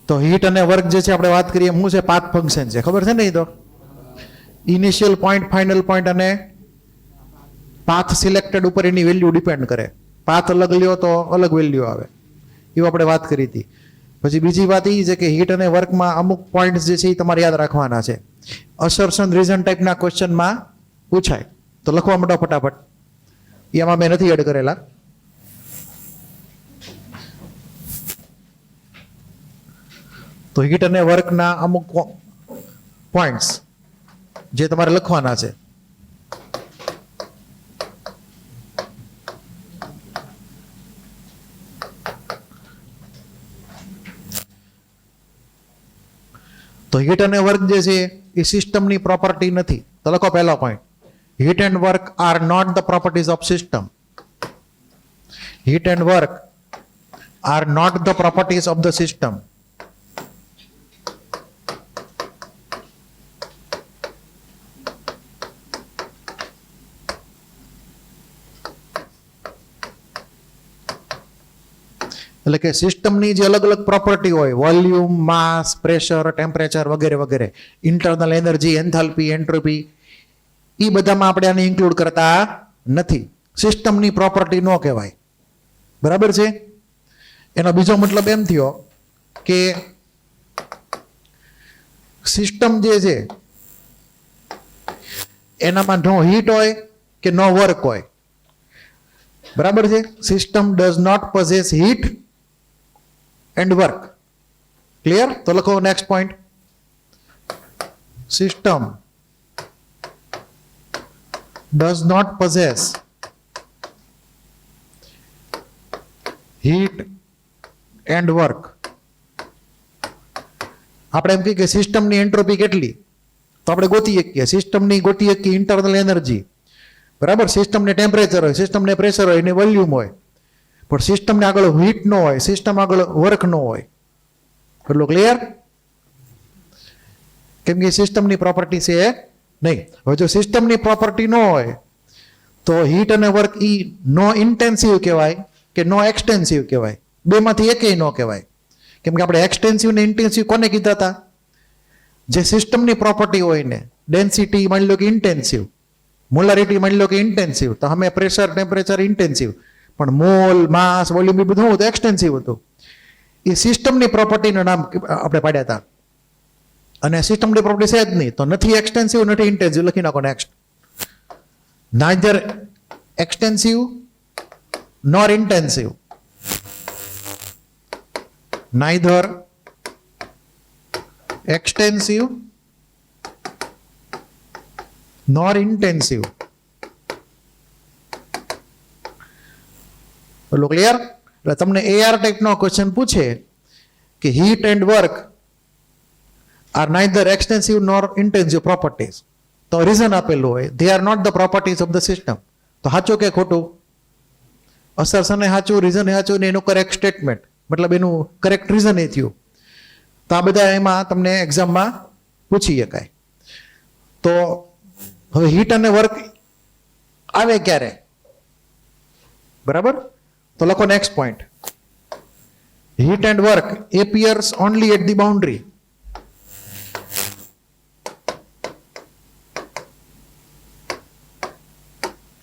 તો હીટ અને વર્ક જે છે આપણે વાત કરીએ શું છે, પાથ ફંક્શન છે, ખબર છે ને? એ તો ઇનિશિયલ પોઈન્ટ, ફાઇનલ પોઈન્ટ અને પાથ સિલેક્ટેડ ઉપર એની વેલ્યુ ડિપેન્ડ કરે. પાથ અલગ લ્યો તો અલગ વેલ્યુ આવે, એવું આપણે વાત કરી હતી. પછી બીજી વાત એ છે કે હીટ અને વર્કમાં અમુક પોઈન્ટ્સ જે છે એ તમારે યાદ રાખવાના છે. અસર્શન રીઝન ટાઈપના ક્વેશ્ચનમાં પૂછાય, તો લખવા માંડો ફટાફટ. એમાં મેં નથી એડ કરેલા. તો હીટ અને વર્કના અમુક પોઈન્ટ્સ જે તમારે લખવાના છે. તો હીટ અને વર્ક જે છે એ સિસ્ટમની પ્રોપર્ટી નથી. તો લખો પહેલો point, heat and work are not the properties of system. Heat and work are not the properties of the system. એટલે કે સિસ્ટમની જે અલગ અલગ પ્રોપર્ટી હોય, વોલ્યુમ, માસ, પ્રેશર, ટેમ્પરેચર વગેરે વગેરે, ઇન્ટરનલ એનર્જી, એન્થાલ્પી, એન્ટ્રોપી, એ બધામાં આપણે આને ઇન્ક્લુડ કરતા નથી. સિસ્ટમની પ્રોપર્ટી ન કહેવાય, બરાબર છે? એનો બીજો મતલબ એમ થયો કે સિસ્ટમ જે છે એનામાં નો હીટ હોય કે નો વર્ક હોય, બરાબર છે? System does not possess heat and work. Clear? તો લખો next point, system does not possess heat and work. આપણે એમ કહીએ કે સિસ્ટમની એન્ટ્રોપી કેટલી, તો આપણે ગોતી શકીએ. સિસ્ટમની ગોતી શકીએ ઇન્ટરનલ એનર્જી, બરાબર? સિસ્ટમને ટેમ્પરેચર હોય, સિસ્ટમને પ્રેશર હોય, એની વોલ્યુમ હોય, પણ સિસ્ટમને આગળ હીટ ન હોય, સિસ્ટમ આગળ વર્ક ન હોય. એટલું ક્લિયર? કેમ કે સિસ્ટમની પ્રોપર્ટી છે નહીં. હવે જો સિસ્ટમની પ્રોપર્ટી ન હોય તો હીટ અને વર્ક ઈ નો ઇન્ટેન્સિવ કહેવાય કે નો એક્સટેન્સિવ કહેવાય? બેમાંથી એકેય ન કહેવાય. કેમ કે આપણે એક્સટેન્સિવ ને ઇન્ટેન્સિવ કોને કીધા હતા? જે સિસ્ટમની પ્રોપર્ટી હોય ને, ડેન્સિટી માની લો કે ઇન્ટેન્સિવ, મોલારિટી માની લો કે ઇન્ટેન્સિવ, તો અમે પ્રેશર, ટેમ્પરેચર ઇન્ટેન્સિવ, પણ મોલ, માસ, વોલ્યુમ એ બધું હતું એક્સટેન્સિવ હતું. એ સિસ્ટમની પ્રોપર્ટીનું નામ આપણે પાડ્યા હતા. અને સિસ્ટમની પ્રોપર્ટી છે જ નહીં, તો નથી એક્સટેન્સિવ નથી ઇન્ટેન્સિવ. લખી નાખો next, neither extensive nor intensive. Neither extensive nor intensive. બોલો ક્લિયર? એટલે તમને AR ટાઈપનો ક્વેશ્ચન પૂછે કે heat and work are neither extensive nor intensive properties, તો રીઝન આપેલું હોય, they are not the properties of the system. તો સાચું કે ખોટું? અસર્શન એ સાચું, રીઝન એ સાચું, ને એનું કરેક્ટ સ્ટેટમેન્ટ, મતલબ એનું કરેક્ટ રીઝન એ થયું. તો આ બધા એમાં તમને એક્ઝામમાં પૂછી શકાય. તો હવે હીટ અને વર્ક આવે ક્યારે, બરાબર? તો લખો next point, heat and work appears only at the boundary.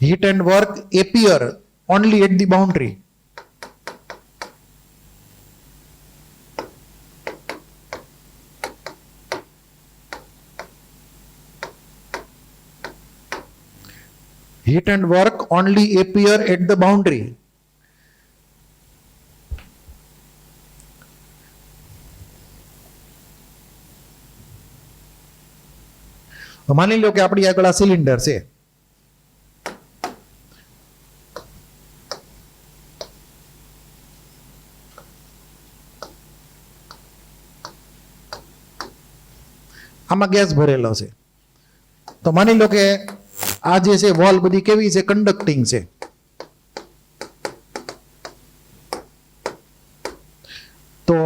Heat and work appear only at the boundary. Heat and work only appear at the boundary. માની લો કે આપણી આગળ આ સિલિન્ડર છે, આમાં ગેસ ભરેલો છે. તો માની લો કે આ જે છે વોલ બધી કેવી છે? કન્ડક્ટિંગ છે. તો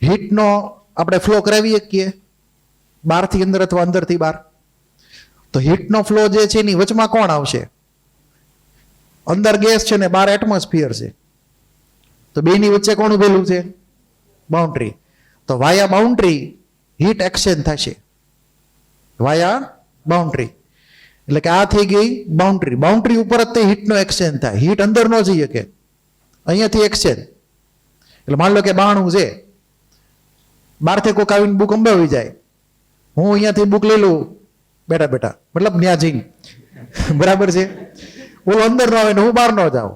હીટનો આપણે ફ્લો કરાવી શકીએ બહારથી અંદર અથવા અંદરથી બહાર. તો હીટનો ફ્લો જે છે એની વચમાં કોણ આવશે? અંદર ગેસ છે ને બહાર એટમોસ્ફિયર છે. તો બેની વચ્ચે કોણ ઉભેલું છે? બાઉન્ડ્રી. તો વાયા બાઉન્ડ્રી હીટ એક્સચેન્જ થશે, વાયા બાઉન્ડ્રી. એટલે કે આ થઈ ગઈ બાઉન્ડ્રી. બાઉન્ડ્રી ઉપર જ તે હીટનો એક્સચેન્જ થાય, હીટ અંદર ન જઈ શકે, અહીંયાથી એક્સચેન્જ. એટલે માન લો કે 92 છે, બહારથી કોઈક આવીને બુક અંબાવી જાય, હું અહીંયાથી બુક લઈ લઉં બેઠા બેઠા, મતલબ ત્યાં જઈને, બરાબર છે, ઓલો અંદર ન આવે ને હું બહાર ન જાઉં.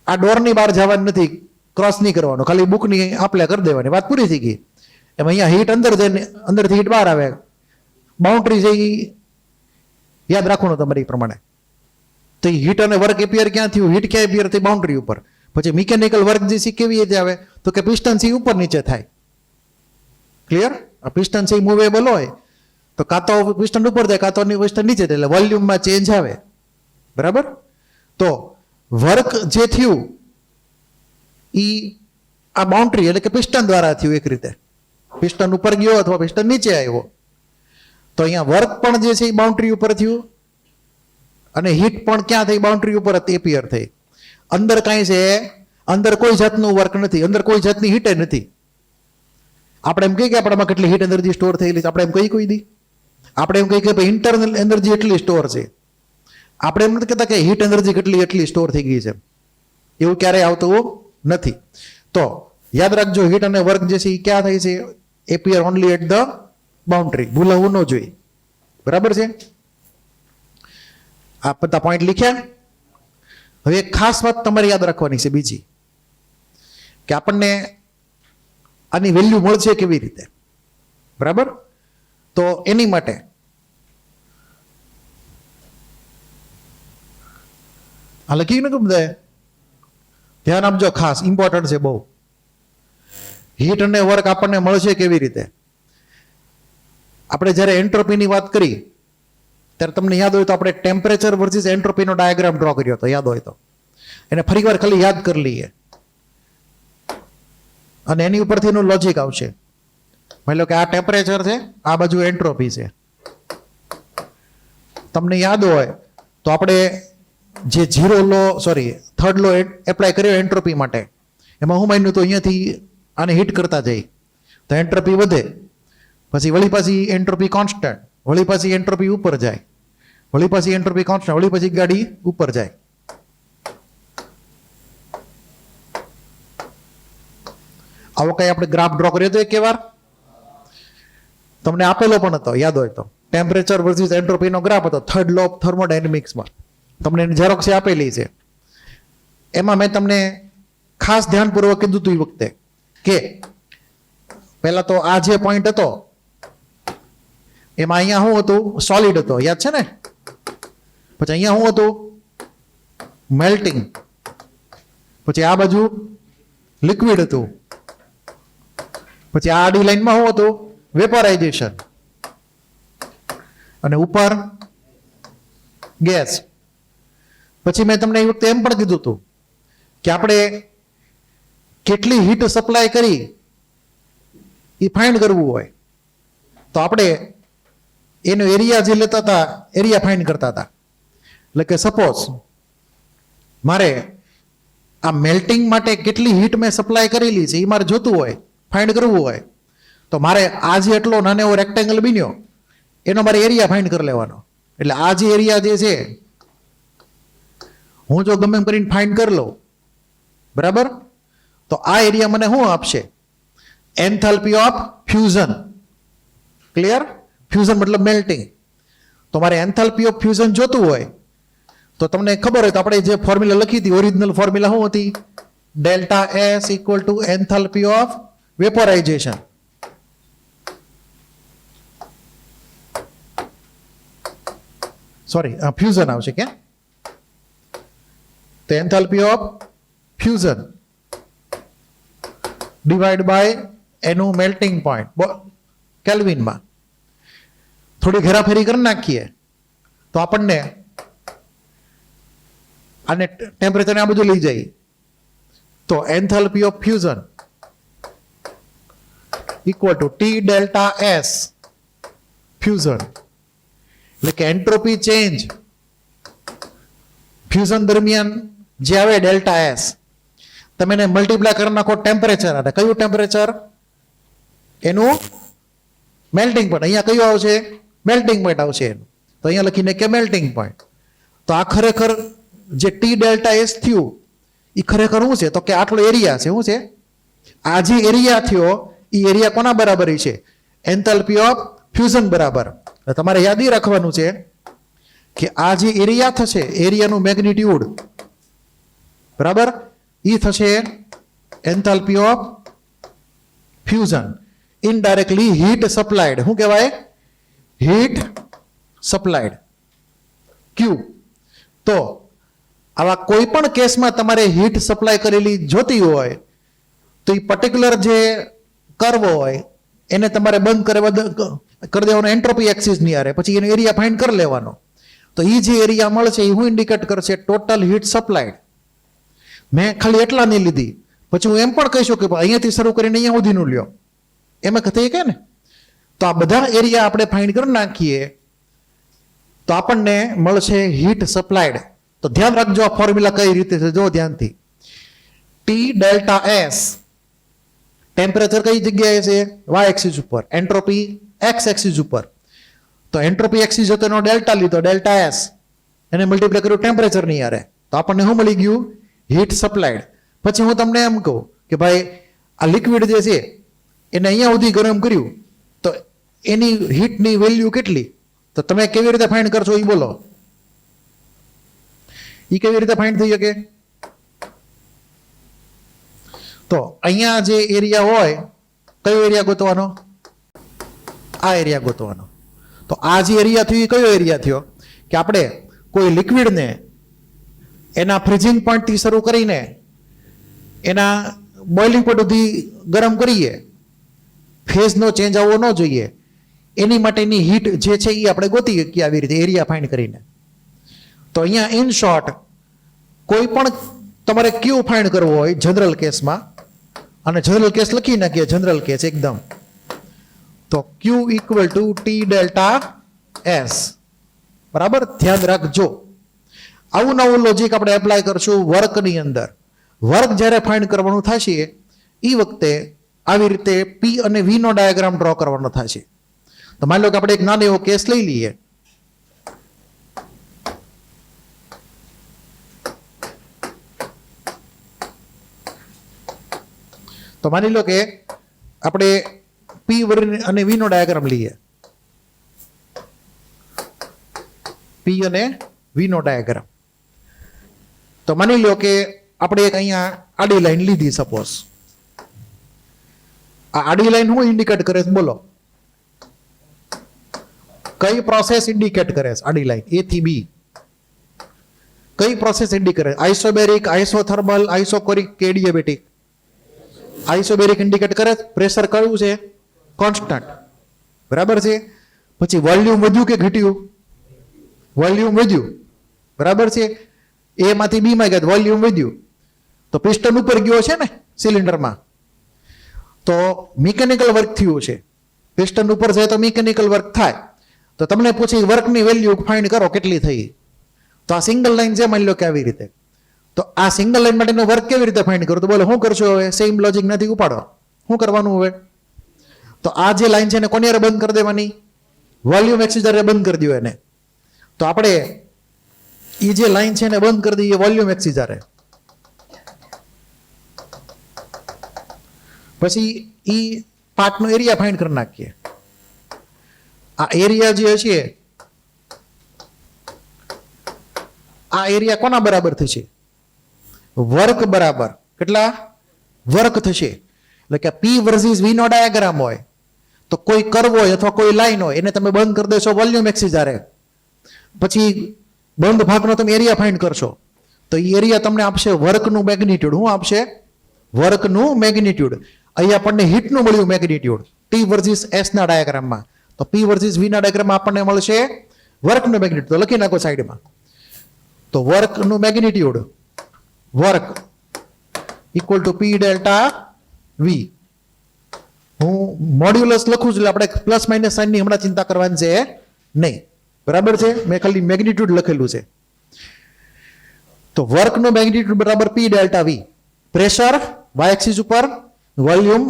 આ ડોરની બહાર જવાનું નથી, ક્રોસ નહીં કરવાનો, ખાલી બુકની આપલે કરી દેવાની, વાત પૂરી થઈ ગઈ. એમ અહીંયા હીટ અંદર જઈને અંદરથી હીટ બહાર આવે. બાઉન્ડ્રી છે એ યાદ રાખવાનું તમારી પ્રમાણે. તો એ હીટ અને વર્ક એપિયર ક્યાં થયું? હીટ ક્યાં એપિયર થઈ? બાઉન્ડ્રી ઉપર. પછી મિકેનિકલ વર્ક જે કેવી રીતે આવે? તો કે પિસ્ટન છે ઉપર નીચે થાય. ક્લિયર? આ પિસ્ટન છે મૂવેબલ હોય તો કાં તો પિસ્ટન ઉપર જાય, કાં તો પિસ્ટન નીચે જાય, એટલે વોલ્યુમમાં ચેન્જ આવે. બરાબર? તો વર્ક જે થયું એ આ બાઉન્ડ્રી એટલે કે પિસ્ટન દ્વારા થયું. એક રીતે પિસ્ટન ઉપર ગયો અથવા પિસ્ટન નીચે આવ્યો. તો અહીંયા વર્ક પણ જે છે એ બાઉન્ડ્રી ઉપર થયું અને હીટ પણ ક્યાં થઈ? બાઉન્ડ્રી ઉપર એપિયર થઈ. અંદર કાંઈ છે? અંદર કોઈ જાતનું વર્ક નથી, અંદર કોઈ જાતની હીટ નથી. આપણે એમ કહીએ કે આપણામાં કેટલી હીટ એનર્જી સ્ટોર થયેલી છે? આપણે એમ કહીએ કોઈ દી? આપણે એમ કહીએ કે ઇન્ટરનલ એનર્જી એટલી સ્ટોર છે. આપણે એમ નથી કહેતા કે હીટ એનર્જી એટલી સ્ટોર થઈ ગઈ છે, એવું ક્યારેય આવતું નથી. તો યાદ રાખજો, હીટ અને વર્ક જે છે એ ક્યાં થાય છે? Appear only at the boundary. ભૂલવું ન જોઈએ. બરાબર છે? આ બધા પોઈન્ટ લીખ્યા. હવે એક ખાસ વાત તમારે યાદ રાખવાની છે બીજી, કે આપણને આની વેલ્યુ મળશે કેવી રીતે? બરાબર? તો એની માટે આ લખ્યું ને કે બધા ધ્યાન આપજો, ખાસ ઇમ્પોર્ટન્ટ છે બહુ. હીટ અને વર્ક આપણને મળશે કેવી રીતે? આપણે જ્યારે એન્ટ્રોપીની વાત કરી ત્યારે તમને યાદ હોય તો આપણે ટેમ્પરેચર વર્સિસ એન્ટ્રોપીનો ડાયાગ્રામ ડ્રો કર્યો હતો, યાદ હોય તો એને ફરીવાર ખાલી યાદ કરી લઈએ અને એની ઉપરથી એનું લોજિક આવશે. માની લો કે આ ટેમ્પરેચર છે, આ બાજુ એન્ટ્રોપી છે. તમને યાદ હોય તો આપણે જે થર્ડ લો એપ્લાય કર્યો એન્ટ્રોપી માટે, એમાં હું માન્યું તો અહીંયાથી આને હીટ કરતા જઈ તો એન્ટ્રોપી વધે, પછી વળી પાછી એન્ટ્રોપી કોન્સ્ટન્ટ, વળી પાછી એન્ટ્રોપી ઉપર જાય, વળી પાછી એન્ટ્રોપી કોન્સ્ટન્ટ, વળી પછી ગાડી ઉપર જાય. આવો કઈ આપણે ગ્રાફ ડ્રો કર્યો હતો એક વાર, તમને આપેલો પણ હતો યાદ હોય તો, ટેમ્પરેચર વર્સિસ એન્ટ્રોપીનો ગ્રાફ હતો થર્ડ લો ઓફ થર્મોડાયનેમિક્સમાં. તમને એની ઝેરોક્ષ આપેલી છે. એમાં મેં તમને ખાસ ધ્યાનપૂર્વક કીધું હતું એ વખતે કે પહેલા તો આ જે પોઈન્ટ હતો એમાં અહીંયા શું હતું? સોલિડ હતો, યાદ છે ને? પછી અહીંયા શું હતું? મેલ્ટિંગ. પછી આ બાજુ લિક્વિડ હતું. પછી આ આડી લાઈનમાં શું હતું? વેપોરાઇઝેશન. અને ઉપર ગેસ. પછી મેં તમને એ વખતે એમ પણ કીધું હતું કે આપણે કેટલી હીટ સપ્લાય કરી એ ફાઇન્ડ કરવું હોય તો આપણે એનો એરિયા જે લેતા હતા, એરિયા ફાઇન્ડ કરતા હતા. એટલે કે સપોઝ મારે આ મેલ્ટિંગ માટે કેટલી હીટ મેં સપ્લાય કરેલી છે એ મારે જોતું હોય, ફાઇન્ડ કરવું હોય તો મારે આ જે એટલો નાનો એવો રેક્ટેંગલ બન્યો એનો મારે એરિયા ફાઇન્ડ કરી લેવાનો. એટલે આ જે એરિયા જે છે હું જો ગમે એમ કરીને ફાઇન્ડ કરી લઉં, બરાબર, તો આ એરિયા મને શું આપશે? Enthalpy of fusion. Clear? Fusion મતલબ મેલ્ટિંગ. તો મારે એન્થાલ્પી ઓફ ફ્યુઝન જોતું હોય તો તમને ખબર હોય તો આપણે જે ફોર્મ્યુલા લખી હતી, ઓરિજિનલ ફોર્મ્યુલા શું હતી? Delta S equal to enthalpy of vaporization. Sorry, fusion આવશે કે? તો enthalpy of fusion divide by એનું મેલ્ટિંગ પોઈન્ટ કેલ્વિનમાં. થોડી ઘેરાફેરી કરી નાખીએ તો આપણને આને ટેમ્પરેચર આ બધું લઈ જાય તો enthalpy of fusion equal to T delta S fusion. એટલે કે એન્ટ્રોપી ચેન્જ ફ્યુઝન દરમિયાન જે આવે ડેલ્ટા એસ, તમે એને મલ્ટીપ્લાય કરી નાખો ટેમ્પરેચર. કયું ટેમ્પરેચર? એનું મેલ્ટિંગ પોઈન્ટ. અહીંયા કયું આવશે? મેલ્ટિંગ પોઈન્ટ આવશે એનું. તો અહીંયા લખીને કે મેલ્ટિંગ પોઈન્ટ. તો આ ખરેખર જે ટી ડેલ્ટા એસ થયું એ ખરેખર શું છે? તો કે આટલો એરિયા છે. શું છે? આ જે એરિયા થયો એ એરિયા કોના બરાબર છે? એન્થાલ્પી ઓફ ફ્યુઝન બરાબર. તમારે યાદી રાખવાનું છે કે આ જે એરિયા થશે, એરિયાનું મેગ્નિટ્યુડ બરાબર એ થશે enthalpy of fusion. Indirectly heat supplied. શું કહેવાય? Heat supplied Q. તો આવા કોઈ પણ કેસમાં તમારે હીટ સપ્લાય કરેલી જોતી હોય તો એ પર્ટિક્યુલર જે કર્વ હોય એને તમારે બંધ કરી દેવાનો એન્ટ્રોપી એક્સિસ ની આરે. પછી એનો એરિયા ફાઇન્ડ કરી લેવાનો. તો એ જે એરિયા મળશે એ હું ઇન્ડિકેટ કરશે ટોટલ હીટ સપ્લાયડ. મેં ખાલી એટલા નહીં લીધી. પછી હું એમ પણ કહીશું કે અહીંયાથી શરૂ કરીને અહીંયા સુધીનું લ્યો. એમાં થઈ કે ને. તો આ બધા એરિયા આપણે ફાઇન્ડ કરી નાખીએ તો આપણને મળશે હીટ સપ્લાયડ. તો ધ્યાન રાખજો આ ફોર્મ્યુલા કઈ રીતે છે, જો ધ્યાનથી. ટી ડેલ્ટા એસ ટેમ્પરેચર કઈ જગ્યાએ છે? વાય એક્સિસ ઉપર. એન્ટ્રોપી એક્સ એક્સિસ ઉપર. તો એન્ટ્રોપી એક્સિસ હતો એનો ડેલ્ટા લીધો, ડેલ્ટા એસ, એને મલ્ટીપ્લાય કર્યું ટેમ્પરેચર ની યારે. તો આપણને શું મળી ગયું? હીટ સપ્લાયડ. પછી હું તમને એમ કહું કે ભાઈ આ લિક્વિડ જે છે એને અહીંયા સુધી ગરમ કર્યું તો એની હીટની વેલ્યુ કેટલી? તો તમે કેવી રીતે ફાઇન્ડ કરશો એ બોલો. એ કેવી રીતે ફાઇન્ડ થઈ શકે? તો અહીંયા જે એરિયા હોય કયો એરિયા ગોતવાનો? આ એરિયા ગોતવાનો. તો આ જે એરિયા થયો એ કયો એરિયા થયો? કે આપણે કોઈ લિક્વિડને એના ફ્રીઝિંગ પોઈન્ટથી શરૂ કરીને એના બોઇલિંગ પોઈન્ટ સુધી ગરમ કરીએ, ફેઝનો ચેન્જ આવવો ન જોઈએ, એની માટેની હીટ જે છે એ આપણે ગોતી શકીએ આવી રીતે એરિયા ફાઇન્ડ કરીને. તો અહીંયા ઇન શોર્ટ કોઈ પણ તમારે ક્યુ ફાઇન્ડ કરવો હોય જનરલ કેસમાં, અને જનરલ કેસ લખી નાખીએ, જનરલ કેસ એકદમ. તો Q equal to T delta S. બરાબર, ધ્યાન રાખજો. આવું નવું લોજિક આપણે એપ્લાય કરશું વર્કની અંદર. વર્ક જ્યારે ફાઇન્ડ કરવાનું થશે એ વખતે આવી રીતે પી અને વી નો ડાયાગ્રામ ડ્રો કરવાનો થશે. તો માની લો કે આપણે એક નાનો એવો કેસ લઈ લઈએ. તો માની લો કે આપણે પી અને વી નો ડાયાગ્રામ લઈએ. પી અને વી નો ડાયાગ્રામ. તો માની લો કે આપણે એક અહીંયા આડી લાઈન લીધી. સપોઝ આ આડી લાઈન શું ઇન્ડિકેટ કરે છે બોલો? કઈ પ્રોસેસ ઇન્ડિકેટ કરે છે? આડી લાઈન એ થી બી કઈ પ્રોસેસ ઇન્ડિકેટ કરે? આઇસોબેરિક, આઇસોથર્મલ, આઇસોકોરિક કે એડિયાબેટિક? આઇસોબેરિક ઇન્ડિકેટ કરે. પ્રેશર કયું છે? કોન્સ્ટન્ટ. બરાબર છે. પછી વોલ્યુમ વધ્યું કે ઘટ્યું? વોલ્યુમ વધ્યું. બરાબર છે. એ માંથી બી માં ગયા, વોલ્યુમ વધ્યું. તો પિસ્ટન ઉપર ગયો છે ને સિલિન્ડરમાં, તો મિકેનિકલ વર્ક થયું છે. પિસ્ટન ઉપર જાય તો મિકેનિકલ વર્ક થાય. તો તમને પૂછી વર્કની વેલ્યુ ફાઇન્ડ કરો કેટલી થઈ. તો આ સિંગલ લાઈન છે, માની લો કે આવી રીતે. તો આ સિંગલ લાઈન માટેનો વર્ક કેવી રીતે ફાઇન્ડ કરો? તો બોલો શું કરશો હવે? સેમ લોજિક નથી, ઉપાડો. શું કરવાનું હવે? તો આ જે લાઈન છે એને કોની હારે બંધ કરી દેવાની? વોલ્યુમ એક્સિસ હારે બંધ કરી દો એને. તો આપણે એ જે લાઈન છે એને બંધ કરી દઈએ વોલ્યુમ એક્સિસ હારે. પછી એ પાર્ટનો એરિયા ફાઇન્ડ કરી નાખીએ. આ એરિયા જે છે આ એરિયા કોના બરાબર થશે? વર્ક બરાબર. કેટલા વર્ક થશે? એટલે કે પી વર્સિસ વી નો ડાયાગ્રામ હોય તો કોઈ કર્વ હોય અથવા કોઈ લાઈન હોય એને તમે બંધ કરી દેશો વોલ્યુમ એક્સિસ હારે. પછી બંધ ભાગનો તમે એરિયા ફાઇન્ડ કરશો તો એ એરિયા તમને આપશે વર્કનું મેગ્નિટ્યુડ. શું આપશે? વર્કનું મેગ્નિટ્યુડ. અહીં આપણને હીટનું મળ્યું મેગ્નિટ્યુડ ટી વર્સિસ એસ ના ડાયાગ્રામમાં. તો પી વર્સિસ વી ના ડાયાગ્રામમાં આપણને મળશે વર્કનું મેગ્નિટ્યુડ. તો લખી નાખો સાઈડમાં. તો વર્કનું magnitude work equal to P delta V. હું મોડ્યુલસ લખું છું એટલે આપણે પ્લસ માઇનસ સાઇનની હમણાં ચિંતા કરવાની છે નહીં. બરાબર છે. મેં ખાલી મેગ્નિટ્યુડ લખેલું છે. તો વર્કનું મેગ્નિટ્યુડ બરાબર P delta V. Pressure Y axis ઉપર, વોલ્યુમ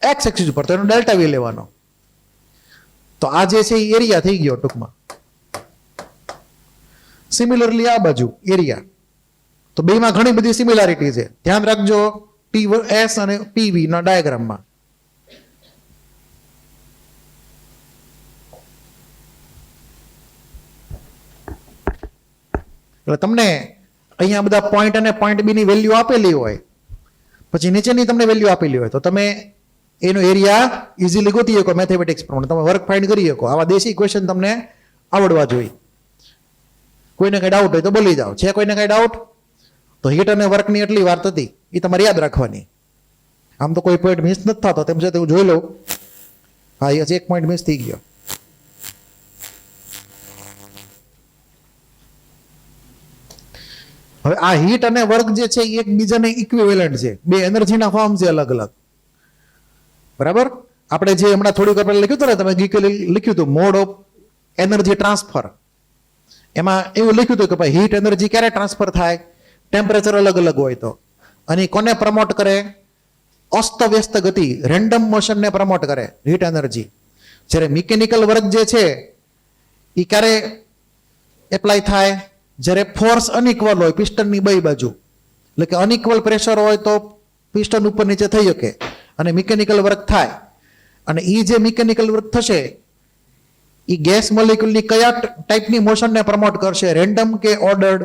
એક્સ એક્સિસ ઉપર, તો એનો ડેલ્ટા વી લેવાનો. તો આ જે છે એ એરિયા થઈ ગયો ટૂંકમાં. સિમિલરલી આ બાજુ એરિયા. તો બેમાં ઘણી બધી સિમિલારિટી છે, ધ્યાન રાખજો PS અને PV ના ડાયાગ્રામમાં. એટલે તમને અહીંયા બધા પોઈન્ટ અને પોઈન્ટ બી ની વેલ્યુ આપેલી હોય, પછી નીચેની તમને વેલ્યુ આપેલી હોય, તો તમે એનો એરિયા ઇઝીલી ગોતી શકો મેથેમેટિક્સ પ્રમાણે, તમે વર્ક ફાઇન્ડ કરી શકો. આવા દેશી ક્વેશ્ચન તમને આવડવા જોઈએ. કોઈને કઈ ડાઉટ હોય તો બોલી જાઓ. છે કોઈને કઈ ડાઉટ? તો હીટ અને વર્કની એટલી વાત હતી, એ તમારે યાદ રાખવાની. આમ તો કોઈ પોઈન્ટ મિસ નથી થતો, તેમ છતાં હું જોઈ લઉં. હા, યસ, એક પોઈન્ટ મિસ થઈ ગયો. હવે આ હીટ અને વર્ક જે છે એ એકબીજાને ઇક્વિવેલન્ટ છે, બે એનર્જીના ફોર્મ છે અલગ અલગ. બરાબર? આપણે જે હમણાં થોડીક વાર પહેલા લખ્યું હતું ને, તમે લખ્યું હતું મોડ ઓફ એનર્જી ટ્રાન્સફર. એમાં એવું લખ્યું હતું કે ભાઈ હીટ એનર્જી ક્યારે ટ્રાન્સફર થાય? ટેમ્પરેચર અલગ અલગ હોય તો. અને કોને પ્રમોટ કરે? અસ્તવ્યસ્ત ગતિ, રેન્ડમ મોશનને પ્રમોટ કરે હીટ એનર્જી. જ્યારે મિકેનિકલ વર્ક જે છે એ ક્યારે એપ્લાય થાય? જ્યારે ફોર્સ અનઇક્વલ હોય પિસ્ટનની બે બાજુ, એટલે કે અનઇક્વલ પ્રેશર હોય તો પિસ્ટન ઉપર નીચે થઈ શકે અને મિકેનિકલ વર્ક થાય. અને એ જે મિકેનિકલ વર્ક થશે એ ગેસ મોલિક્યુલની કયા ટાઈપની મોશનને પ્રમોટ કરશે? રેન્ડમ કે ઓર્ડર્ડ?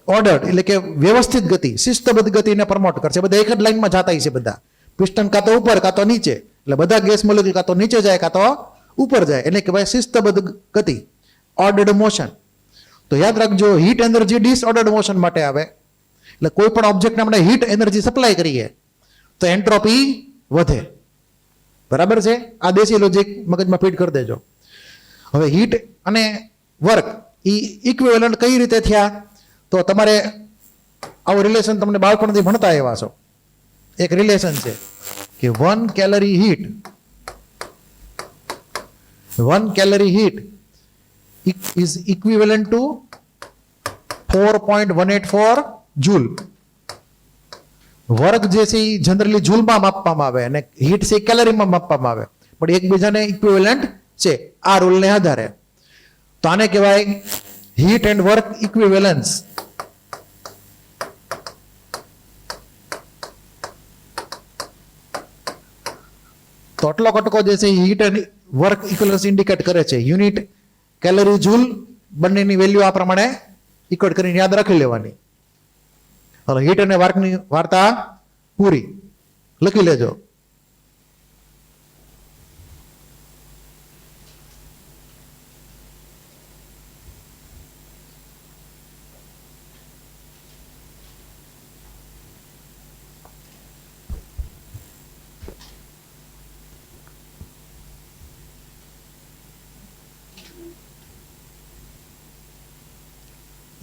ઓર્ડર્ડ એટલે કે વ્યવસ્થિત ગતિ, શિસ્તબદ્ધ ગતિને પ્રમોટ કરશે. બધા એક જ લાઈનમાં જાતા છે બધા. પિસ્ટન કાં તો ઉપર કાં તો નીચે, એટલે બધા ગેસ મોલિક્યુલ કાં તો નીચે જાય કાં તો ઉપર જાય, એટલે કે ભાઈ શિસ્તબદ્ધ ગતિ, ઓર્ડર્ડ મોશન. તો યાદ રાખજો, હીટ એનર્જી ડિસઓર્ડર્ડ મોશન માટે આવે. એટલે કોઈ પણ ઓબ્જેક્ટને આપણે હીટ એનર્જી સપ્લાય કરીએ તો એન્ટ્રોપી વધે. બરાબર છે? આ દેશી લોજિક મગજમાં ફીડ કરી દેજો. હવે હીટ અને વર્ક એ ઇક્વિવેલન્ટ કઈ રીતે થયા? તો તમારે આવું રિલેશન તમને બાળપણથી ભણતા એવા છો. એક રિલેશન છે કે 1 calorie heat is equivalent to 4.184 joule. Work જે છે એ જનરલી જૂલમાં માપવામાં આવે અને હીટ છે કેલરીમાં માપવામાં આવે, પણ એકબીજાને ઇક્વિવેલન્ટ છે આ રૂલને આધારે. તો આને કહેવાય હીટ એન્ડ વર્ક ઇક્વિવેલન્સ. તો આટલો કટકો જે છે heat and work equivalence indicate કરે છે. યુનિટ કેલરી જૂલ બંનેની વેલ્યુ આ પ્રમાણે ઇક્વેટ કરીને યાદ રાખી લેવાની. હવે હીટ અને વર્કની વાર્તા પૂરી. લખી લેજો.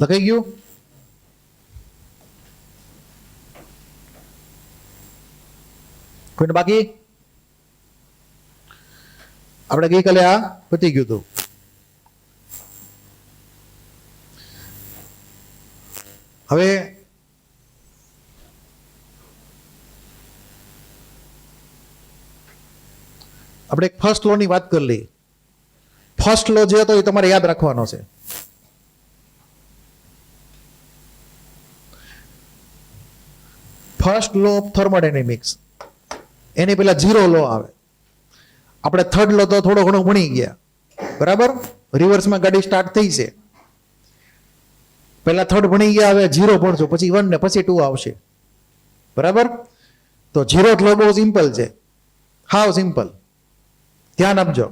લખાઈ ગયું? કોઈને બાકી? આપણે ગઈકાલે આ પતી ગયું હતું. હવે આપણે એક ફર્સ્ટ લો ની વાત કરી લઈએ. ફર્સ્ટ લો જે હતો એ તમારે યાદ રાખવાનો છે. First law of thermodynamics. એની પહેલા 0 લો આવે. આપણે થર્ડ લો તો થોડો ઘણો ભણી ગયા, બરાબર? રિવર્સમાં ગાડી સ્ટાર્ટ થઈ છે. પહેલા થર્ડ ભણી ગયા, હવે 0 ભણશું, પછી 1 ને પછી 2 આવશે, બરાબર? તો 0th લો બહુ સિમ્પલ છે, હાવ સિમ્પલ. ધ્યાન આપજો.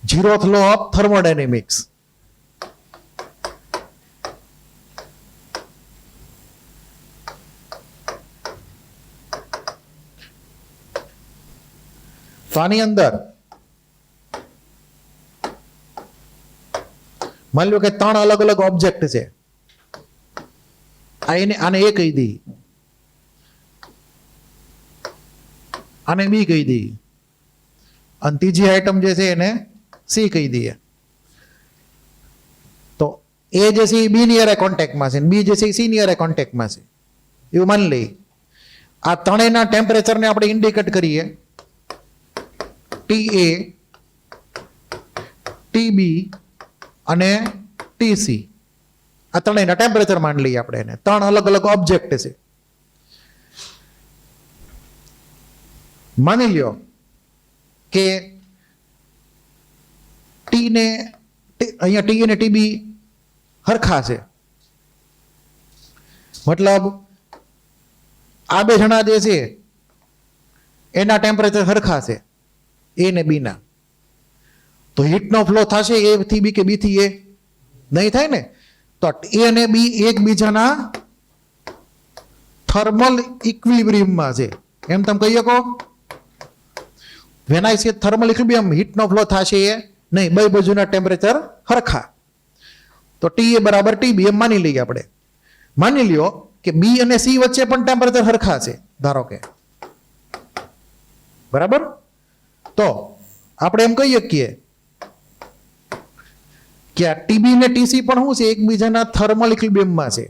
zeroth law of thermodynamics. તો આની અંદર માની લો કે 3 અલગ અલગ ઓબ્જેક્ટ છે. આને એ કહી દી, આને બી કહી દી, અને ત્રીજી આઈટમ જે છે એને સી કહી દઈએ. તો એ જે છે એ બી ની હારે કોન્ટેક્ટમાં છે, બી જે છે એ સી ની હારે કોન્ટેક્ટમાં છે, એવું માની લઈએ. આ ત્રણેયના ટેમ્પરેચરને આપણે ઇન્ડિકેટ કરીએ, TA, TB અને TC. આ ત્રણેયના ટેમ્પરેચર માની લઈએ આપણે એને. ત્રણ અલગ અલગ ઓબ્જેક્ટ છે. માની લ્યો કે અહીંયા ટી અને ટીબી હરખા છે, મતલબ આ બે જણા જે છે એના ટેમ્પરેચર હરખા છે, એ ને બી ના. તો હીટનો ફ્લો થશે એ થી બી કે બી થી એ? નહીં થાય ને. તો એ અને બી એકબીજાના થર્મલ ઇક્વિલિબ્રિયમમાં છે, એમ તમે કહી શકો? વેન આઈ સે થર્મલ ઇક્વિલિબ્રિયમ, હીટનો ફ્લો થશે એ નહીં, બે બાજુના ટેમ્પરેચર હરખા. તો ટી એ બરાબર ટીબી એમ માની લઈએ આપણે. માની લ્યો કે બી અને સી વચ્ચે પણ ટેમ્પરેચર હરખા છે, ધારો કે, બરાબર. તો આપણે એમ કહી શકીએ કે આ ટીબી ને ટીસી પણ શું છે, એકબીજાના થર્મલ ઇક્વિલિબ્રિયમમાં છે.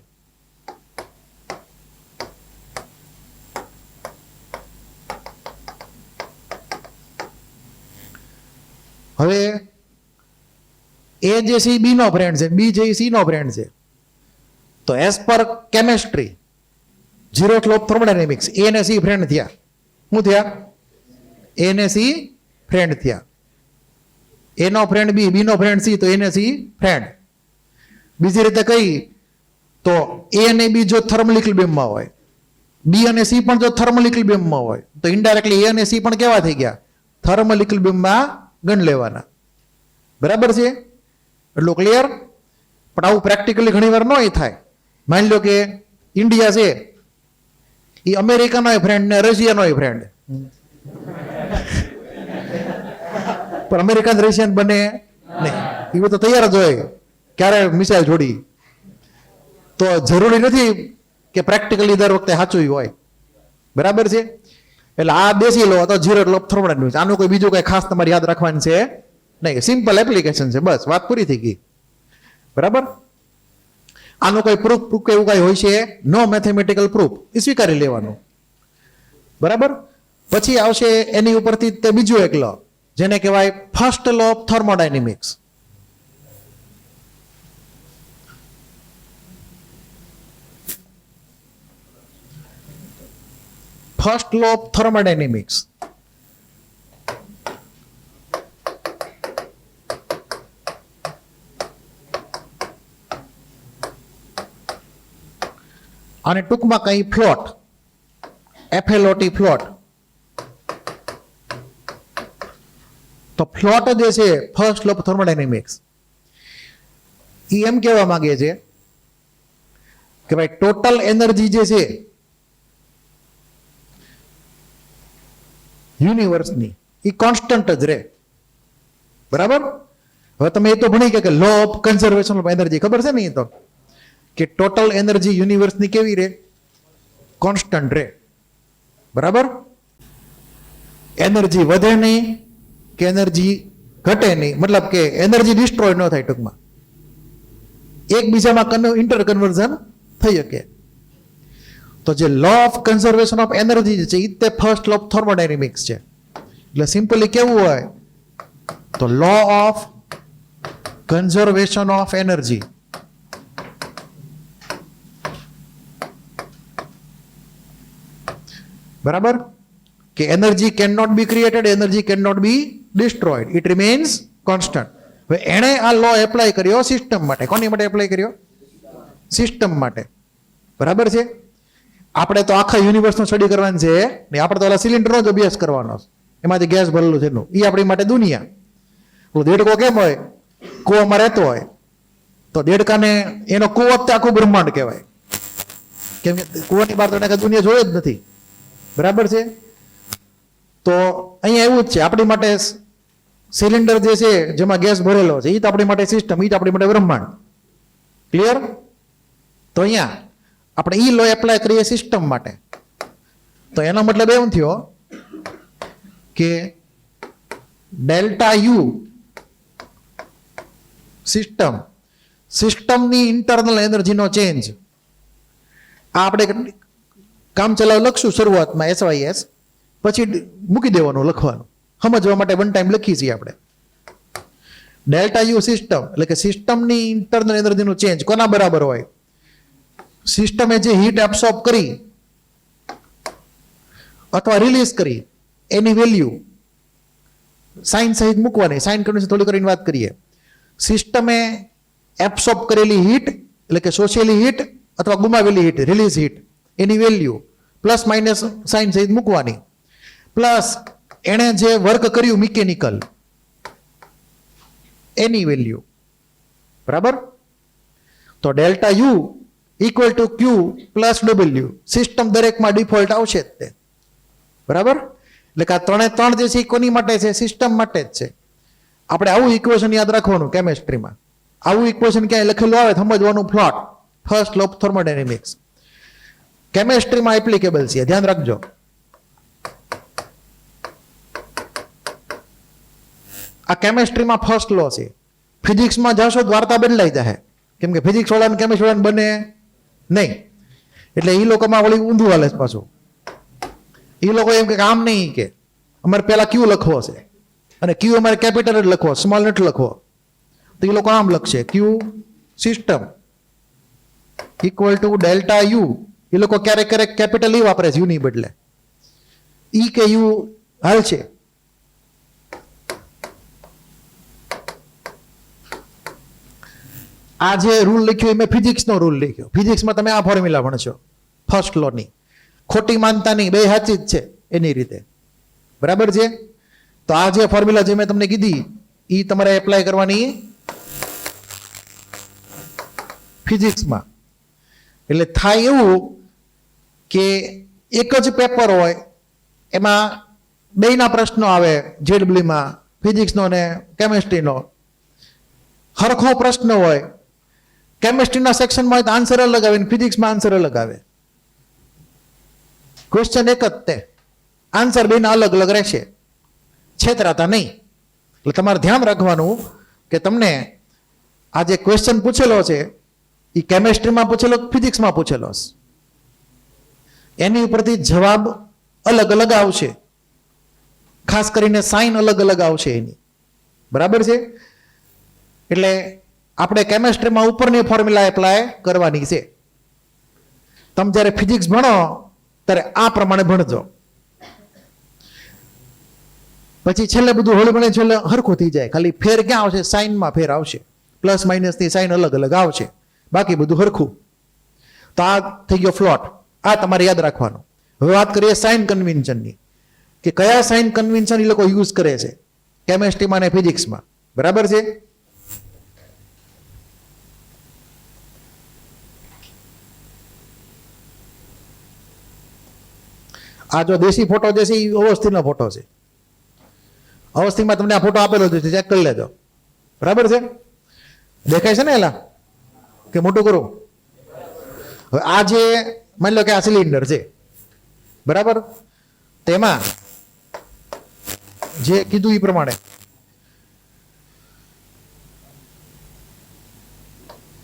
હવે એ જે છે બી નો ફ્રેન્ડ છે, બી જે સી નો ફ્રેન્ડ છે. તો as per chemistry, zero slope thermodynamics, એ ને સી ફ્રેન્ડ થયા. શું થયા? એ ને સી ફ્રેન્ડ થયા. એ નો ફ્રેન્ડ બી, બી નો ફ્રેન્ડ સી, તો એ ને સી ફ્રેન્ડ. બીજી રીતે કઈ તો એ અને બી જો થર્મલ ઇક્વિલિબ્રિયમમાં હોય, બી અને સી પણ જો થર્મલ ઇક્વિલિબ્રિયમમાં હોય, તો ઇનડાયરેક્ટલી એ અને સી પણ કેવા થઈ ગયા? થર્મલ ઇક્વિલિબ્રિયમમાં ગણ લેવાના. બરાબર છે? એટલું ક્લિયર? પણ આવું પ્રેક્ટિકલી ઘણી વાર ન થાય. માની લો કે ઇન્ડિયા છે એ અમેરિકાનો ફ્રેન્ડ ને રશિયાનો ફ્રેન્ડ, પણ અમેરિકન રશિયન બને નહીં. એ બધું તૈયાર જ હોય ક્યારે મિસાઇલ છોડી. તો જરૂરી નથી કે પ્રેક્ટિકલી દર વખતે સાચું હોય. બરાબર છે? એટલે આ બેસી લો તો ઝીરો સ્લોપ થર્મોડાયનેમિક્સ. આનું કોઈ બીજું કઈ ખાસ તમારે યાદ રાખવાનું છે નહીં, સિમ્પલ એપ્લિકેશન છે, બસ વાત પૂરી થઈ ગઈ. બરાબર? આનું કોઈ પ્રૂફ કે એવું કઈ હોય છે? નો મેથેમેટિકલ પ્રૂફ, એ સ્વીકારી લેવાનું. બરાબર? પછી આવશે એની ઉપરથી તે બીજું એક લો, જેને કહેવાય first law of thermodynamics. First law of thermodynamics. અને ટૂંકમાં કઈ ફ્લોટ, FLOT ફ્લોટ. તો ફ્લોટ જે છે ફર્સ્ટ લો ઓફ થર્મોડાયનેમિક્સ, એ એમ કહેવા માંગે છે કે ભાઈ ટોટલ એનર્જી જે છે યુનિવર્સની એ કોન્સ્ટન્ટ જ રહે. બરાબર? હવે તમે એ તો ભણી કે law of conservation of energy, ખબર છે ને? એ તો કે ટોટલ એનર્જી યુનિવર્સની કેવી રહે? કોન્સ્ટન્ટ રહે. બરાબર? એનર્જી વધે નહીં કે એનર્જી ઘટે નહીં, મતલબ કે એનર્જી ડિસ્ટ્રોય ન થાય. ટૂંકમાં એકબીજામાં ઇન્ટર કન્વર્ઝન થઈ શકે. તો જે law of conservation of energy છે એ તે ફર્સ્ટ લો ઓફ થર્મોડાયનેમિક્સ છે. એટલે સિમ્પલી કેવું હોય તો law of conservation of energy. બરાબર? કે energy can not be created, energy can not be destroyed, it remains constant. હવે એણે આ લો એપ્લાય કર્યો સિસ્ટમ માટે. કોની માટે એપ્લાય કર્યો? સિસ્ટમ માટે. બરાબર છે? આપણે તો આખા યુનિવર્સનો સ્ટડી કરવાનું છે ને, આપણે તો ઓલા સિલિન્ડરનો જ અભ્યાસ કરવાનો છે, એમાંથી ગેસ ભરેલું છે એનું. એ આપણી માટે દુનિયા. દેડકો કેમ હોય? કૂવામાં રહેતો હોય તો દેડકાને એનો કૂવો જ આખું બ્રહ્માંડ કહેવાય, કેમ કે કૂવાની બહાર તો દુનિયા જોઈ જ નથી. બરાબર છે? તો અહીંયા એવું જ છે, આપણી માટે સિલિન્ડર જે છે જેમાં ગેસ ભરેલો છે એ તો આપણી માટે સિસ્ટમ, એ તો આપણી માટે બ્રહ્માંડ. ક્લિયર? તો અહીંયા આપણે ઈ લો એપ્લાય કરીએ સિસ્ટમ માટે. તો એનો મતલબ એમ થયો કે ડેલ્ટા યુ સિસ્ટમ સિસ્ટમની ઇન્ટરનલ એનર્જીનો ચેન્જ. આ આપણે કામ ચલાવ લખશું શરૂઆતમાં SYS, પછી મૂકી દેવાનું લખવાનું. સમજવા માટે વન ટાઈમ લખી છીએ આપણે. ડેલ્ટા યુ સિસ્ટમ એટલે કે સિસ્ટમની ઇન્ટરનલ એનર્જીનું ચેન્જ કોના બરાબર હોય? સિસ્ટમે જે હીટ એબ્સોર્બ કરી અથવા રિલીઝ કરી એની વેલ્યુ સાઇન સહિત મૂકવાની. સાઇન કન્વેન્શન થોડી કરીને વાત કરીએ. સિસ્ટમે એબ્સોર્બ કરેલી હીટ એટલે કે શોષેલી હીટ અથવા ગુમાવેલી હીટ રિલીઝ હીટ એની વેલ્યુ પ્લસ માઇનસ સાઇન સહિત મૂકવાની, પ્લસ એણે જે વર્ક કર્યું મિકેનિકલ એની વેલ્યુ. બરાબર? તો delta U equal to Q plus W. System દરેકમાં ડિફોલ્ટ આવશે જ તે. બરાબર? એટલે કે આ 3 જે છે એ કોની માટે છે? સિસ્ટમ માટે જ છે. આપણે આવું ઇક્વેશન યાદ રાખવાનું કેમેસ્ટ્રીમાં. આવું ઇક્વેશન ક્યાંય લખેલું આવે સમજવાનું ફ્લોટ, ફર્સ્ટ લો ઓફ થર્મોડાયનેમિક્સ. કેમેસ્ટ્રીમાં એપ્લિકેબલ છે, ધ્યાન રાખજો. આ કેમેસ્ટ્રીમાં ફર્સ્ટ લો છે. ફિઝિક્સમાં જશો તો વાર્તા બદલાઈ જાય, કેમ કે ફિઝિક્સ વાળાને કેમેસ્ટ્રી વાળાને બને નહીં. એટલે એ લોકોમાં વળી ઊંધું હાલે પાછું. એ લોકો એમ કે આમ નહીં, કે અમારે પહેલા ક્યુ લખવો છે અને ક્યુ અમારે કેપિટલ જ લખવો, સ્મોલ નથી લખવો. તો એ લોકો આમ લખશે Q system equal to delta U. એ લોકો ક્યારેક ક્યારેક કેપિટલ ઈ વાપરે છે યુની બદલે. ઈ કે યુ હાલ છે. આ જે રૂલ લખ્યો એ મેં ફિઝિક્સનો રૂલ લખ્યો. ફિઝિક્સમાં તમે આ ફોર્મ્યુલા ભણશો ફર્સ્ટ લોની. ખોટી માનતા નહીં, બે સાચી જ છે એની રીતે. બરાબર છે? તો આ જે ફોર્મ્યુલા જે મેં તમને કીધી એ તમારે એપ્લાય કરવાની ફિઝિક્સમાં. એટલે થાય એવું કે એક જ પેપર હોય એમાં બેયના પ્રશ્નો આવે, JEE-માં ફિઝિક્સનો ને કેમેસ્ટ્રીનો. હરખો પ્રશ્ન હોય, કેમેસ્ટ્રીના સેક્શનમાં હોય તો આન્સર અલગ આવે, ફિઝિક્સમાં આન્સર અલગ આવે. ક્વેશ્ચન એક જ તે, આન્સર બેના અલગ અલગ રહેશે. છેતરાતા નહીં. એટલે તમારે ધ્યાન રાખવાનું કે તમને આ જે ક્વેશ્ચન પૂછેલો છે એ કેમેસ્ટ્રીમાં પૂછેલો, ફિઝિક્સમાં પૂછેલો, એની ઉપરથી જવાબ અલગ અલગ આવશે. ખાસ કરીને સાઇન અલગ અલગ આવશે એની. બરાબર છે? એટલે આપણે કેમેસ્ટ્રીમાં ઉપરની ફોર્મ્યુલા એપ્લાય કરવાની છે. તમે જ્યારે ફિઝિક્સ ભણો ત્યારે આ પ્રમાણે ભણજો. પછી છેલ્લે બધું હોળી ભણે છેલ્લે હરખું થઈ જાય. ખાલી ફેર ક્યાં આવશે? સાઇનમાં ફેર આવશે. પ્લસ માઇનસની સાઇન અલગ અલગ આવશે, બાકી બધું હરખું. તો આ થઈ ગયો ફ્લોટ. આ તમારે યાદ રાખવાનું. હવે વાત કરીએ સાઇન કન્વેન્શનની, કે કયા સાઇન કન્વેન્શન એ લોકો યુઝ કરે છે કેમેસ્ટ્રીમાં અને ફિઝિક્સમાં. બરાબર છે? આ જો દેશી ફોટો જે છે એ અવસ્થિનો ફોટો છે. અવસ્થિમાં તમને આ ફોટો આપેલો છે, ચેક કરી લેજો. બરાબર છે? દેખાય છે ને એલા કે મોટું કરું? હવે આ જે માની લો કે આ સિલિન્ડર છે, બરાબર? તેમાં જે કીધું એ પ્રમાણે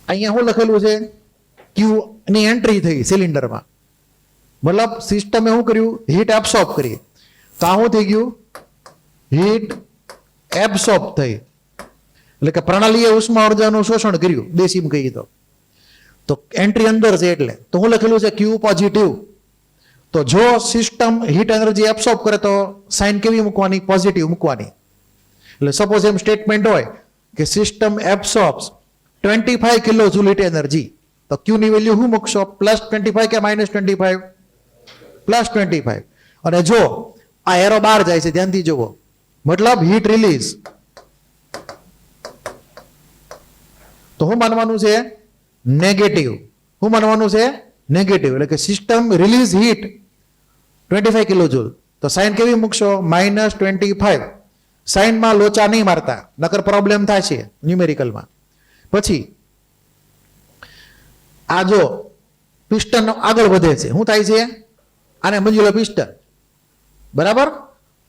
અહીંયા શું લખેલું છે? ક્યુ ની એન્ટ્રી થઈ સિલિન્ડરમાં. મતલબ સિસ્ટમે શું કર્યું? હીટ એબ્સોર્બ કરી. તો આ શું થઈ ગયું? હીટ એબ્સોર્બ થઈ. એટલે કે પ્રણાલીએ ઉષ્મા ઉર્જાનું શોષણ કર્યું, દેશીમાં કહીએ તો એન્ટ્રી અંદર છે. એટલે તો શું લખેલું છે? ક્યુ પોઝિટિવ. તો જો સિસ્ટમ હીટ એનર્જી એબ્સોર્બ કરે તો સાઇન કેવી મૂકવાની? પોઝિટિવ મૂકવાની. એટલે સપોઝ એમ સ્ટેટમેન્ટ હોય કે system absorbs 25 kilo joule heat energy, તો ક્યુ ની વેલ્યુ શું મૂકશો? +25 કે -25? +25. અને જો આ એરો બહાર જાય છે, ધ્યાનથી જુઓ, મતલબ હીટ રિલીઝ. તો શું માનવાનું છે? નેગેટિવ. શું માનવાનું છે? નેગેટિવ. એટલે કે system release heat 25 kilo joule, તો સાઇન કેવી મૂકશો? -25. સાઇનમાં લોચા નહીં મારતા, નકર પ્રોબ્લેમ થાય છે ન્યુમેરિકલમાં. પછી આ જો પિસ્ટન આગળ વધે છે, શું થાય છે? આને મંજુલો પિસ્ટન. બરાબર?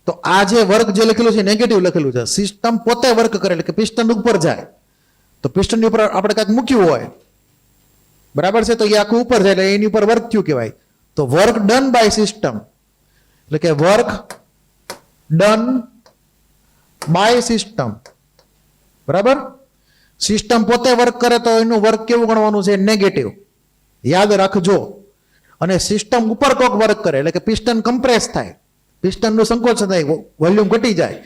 તો આ જે વર્ક જે લખેલું છે નેગેટિવ લખેલું છે. સિસ્ટમ પોતે વર્ક કરે એટલે કે પિસ્ટન ઉપર જાય. તો તો પિસ્ટનની ઉપર આપણે કાંઈક મૂક્યું હોય, બરાબર છે, તો એ આખું ઉપર જાય એટલે એની ઉપર વર્ક થયું કહેવાય. તો વર્ક ડન બાય સિસ્ટમ એટલે કે વર્ક ડન બાય સિસ્ટમ. બરાબર, સિસ્ટમ પોતે વર્ક કરે તો એનું વર્ક કેવું ગણવાનું છે? નેગેટિવ. યાદ રાખજો. અને સિસ્ટમ ઉપર કોક વર્ક કરે એટલે કે પિસ્ટન કમ્પ્રેસ થાય, પિસ્ટનનું સંકોચન થાય, વોલ્યુમ ઘટી જાય,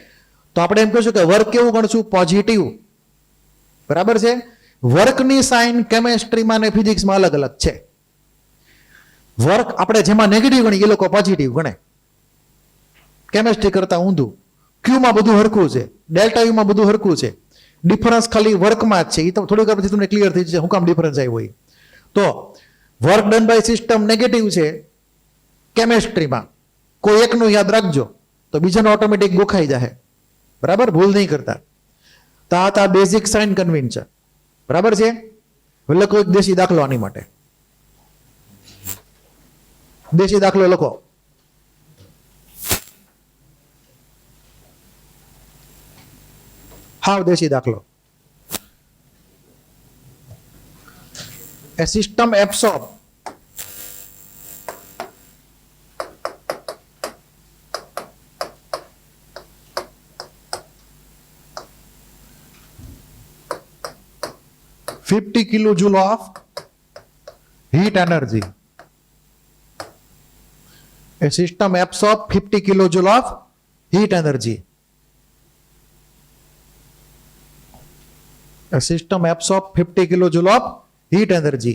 તો આપણે એમ કહીશું કે વર્ક કેવું ગણશું? પોઝિટિવ. બરાબર છે. વર્કની સાઇન કેમેસ્ટ્રીમાં ને ફિઝિક્સમાં અલગ અલગ છે. વર્ક આપણે જેમાં નેગેટિવ ગણીએ એ લોકો પોઝિટિવ ગણે, કેમેસ્ટ્રી કરતા ઊંધું. ક્યુમાં બધું હરખું છે, ડેલ્ટા યુમાં બધું હરખું છે, ડિફરન્સ ખાલી વર્કમાં જ છે. એ તો થોડીક વાર પછી તમને ક્લિયર થઈ જશે શું કામ ડિફરન્સ આવ્યો હોય. તો work done by system negative છે કેમેસ્ટ્રીમાં. કોઈ એકનું યાદ રાખજો તો બીજાનો ઓટોમેટિક ગોખાઈ જાય. બરાબર, ભૂલ નહીં કરતા. તો આ બેઝિક સાઇન કન્વેન્શન. બરાબર છે. લખો એક દેશી દાખલો આની માટે. દેશી દાખલો લખો. હાવ દેશી દાખલો. A system absorb $50 kilojoule of heat energy. A system absorb 50 kilojoule of heat energy. A system absorb 50 kilojoule of heat energy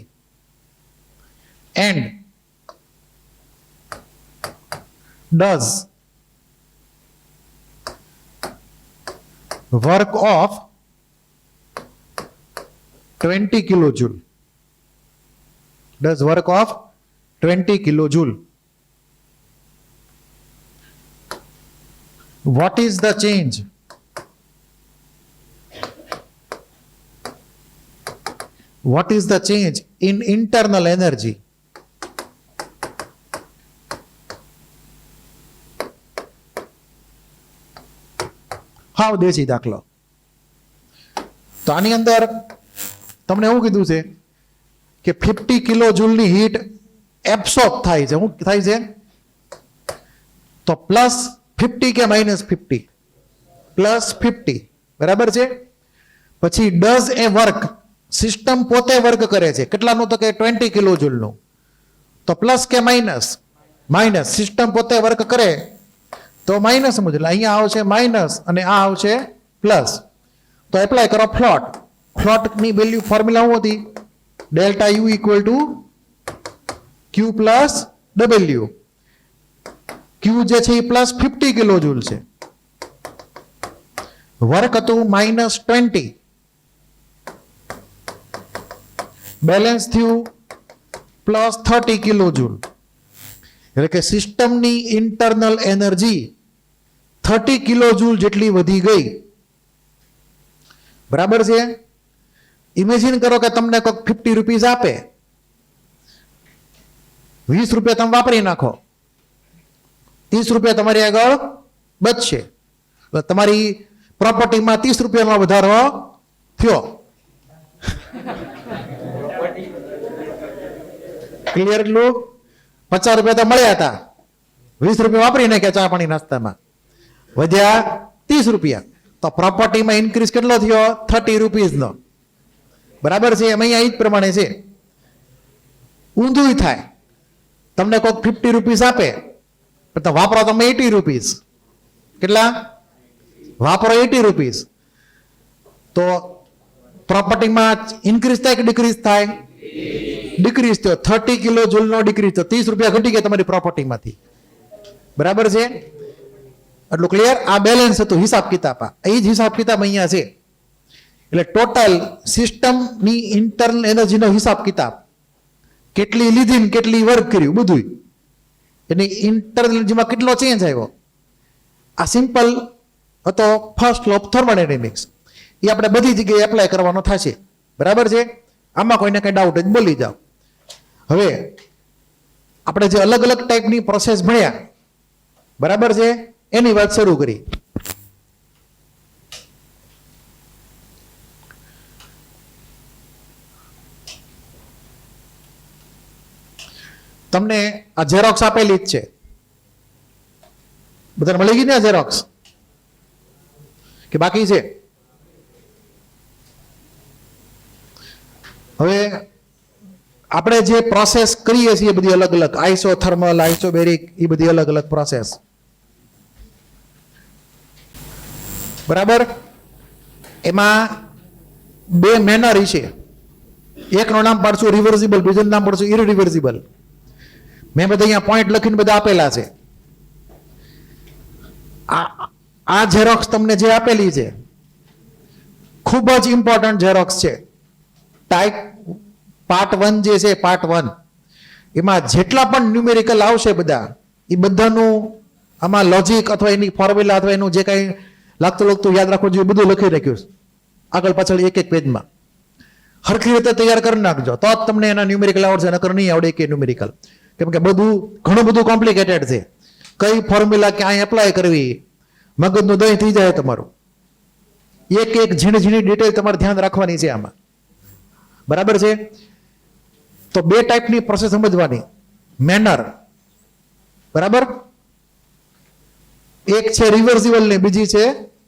and does work of 20 kilojoule. Does work of 20 kilojoule. What is the change? What is the change in internal energy? હાવ દેશી દાખલો. તો આની અંદર તમને એવું કીધું છે કે 50 કિલો જૂલની હીટ એબ્સોર્બ થાય છે. શું થાય છે? તો +50 કે -50? +50. બરાબર છે. પછી ડઝ એ વર્ક, સિસ્ટમ પોતે વર્ક કરે છે. કેટલાનું? તો કે 20 કિલો જૂલનું. તો પ્લસ કે માઇનસ? માઇનસ. સિસ્ટમ પોતે વર્ક કરે તો માઇનસ મુજબ. અહીંયા આવશે માઇનસ અને આ આવશે પ્લસ. તો એપ્લાય કરો ફ્લોટ. ફ્લોટની વેલ્યુ ફોર્મ્યુલા શું હતી? Delta U equal to Q plus W. Q જે છે એ +50 કિલો જૂલ છે. વર્ક હતું -20. બેલેન્સ થયું +30 કિલો જૂલ. એટલે કે સિસ્ટમની ઇન્ટરનલ એનર્જી 30 કિલો જૂલ જેટલી વધી ગઈ. બરાબર છે. ઇમેજિન કરો કે તમને કોઈક 50 રૂપીસ આપે, 20 રૂપિયા તમે વાપરી નાખો, 30 રૂપિયા તમારી આગળ બચશે. તમારી પ્રોપર્ટીમાં 30 રૂપિયાનો વધારો થયો. ક્લિયર? એટલું 50 રૂપિયા તો મળ્યા હતા, 20 રૂપિયા વાપરી નાખ્યા ચા પાણી નાસ્તામાં, વધ્યા 30 રૂપિયા. તો પ્રોપર્ટીમાં ઇન્ક્રીઝ કેટલો થયો? 30 રૂપીસનો. બરાબર છે. એમ અહીંયા એ જ પ્રમાણે છે. ઊંધું થાય. તમને કોઈક 50 રૂપીસ આપે પણ તમે વાપરો તમે 80 રૂપીસ. કેટલા વાપરો? 80 રૂપીસ. તો પ્રોપર્ટીમાં ઇન્ક્રીઝ થાય કે ડિક્રીઝ થાય? ડિક્રીઝ થયો. 30 કિલો જૂલનો ડિક્રીઝ થયો. 30 રૂપિયા ઘટી ગયા તમારી પ્રોપર્ટીમાંથી. બરાબર છે. એટલું ક્લિયર? આ બેલેન્સ હતું, હિસાબ કિતાબ. એ જ હિસાબ કિતાબ અહીંયા છે. એટલે ટોટલ સિસ્ટમની ઇન્ટરનલ એનર્જીનો હિસાબ કિતાબ, કેટલી લીધી ને કેટલી વર્ક કર્યું બધું, એની ઇન્ટરનલ એનર્જીમાં કેટલો ચેન્જ આવ્યો. આ સિમ્પલ હતો ફર્સ્ટ લો ઓફ થર્મોડાયનેમિક્સ. એ આપણે બધી જગ્યાએ એપ્લાય કરવાનો થશે. બરાબર છે. આમાં કોઈને કઈ ડાઉટ જ બોલી જાઓ. હવે આપણે જે અલગ અલગ ટાઈપની પ્રોસેસ ભણ્યા, બરાબર છે, એની વાત શરૂ કરી. તમને આ ઝેરોક્સ આપેલી જ છે, બધાને મળી ગઈ ને આ ઝેરોક્સ કે બાકી છે? હવે આપણે જે પ્રોસેસ કરીએ છીએ બધી અલગ અલગ, આઇસોથર્મલ, આઇસોબેરિક, એ બધી અલગ અલગ પ્રોસેસ, બરાબર? એમાં બે મેનર છે, એકનું નામ પાડશું રિવર્સિબલ, બીજું નામ પાડશું ઇરરિવર્સિબલ. મેં બધા અહીંયા પોઈન્ટ લખીને બધા આપેલા છે. આ ઝેરોક્સ તમને જે આપેલી છે ખૂબ જ ઇમ્પોર્ટન્ટ ઝેરોક્સ છે. ટાઈપ પાર્ટ 1 જે છે, પાર્ટ 1, એમાં જેટલા પણ ન્યુમેરિકલ આવશે બધા, એ બધાનું આમાં લોજિક અથવા એની ફોર્મ્યુલા અથવા એનું જે કાંઈ લાગતું લાગતું યાદ રાખવું જોઈએ બધું લખી રાખ્યું છે આગળ પાછળ એક એક પેજમાં. હરખી રીતે તૈયાર કરી નાખજો તો જ તમને એના ન્યુમેરિકલ આવડશે, નકર નહીં આવડે કે ન્યુમેરિકલ. કેમ કે ઘણું બધું કોમ્પ્લિકેટેડ છે. કઈ ફોર્મ્યુલા ક્યાંય એપ્લાય કરવી, મગજનું દહીં થઈ જાય તમારું. એક એક ઝીણી ઝીણી ડિટેલ તમારે ધ્યાન રાખવાની છે આમાં, બરાબર છે? તો બે ટાઈપની પ્રોસેસ સમજવાની, મેનર, બરાબર? એક છે રિવર્સિબલ ને બીજી છે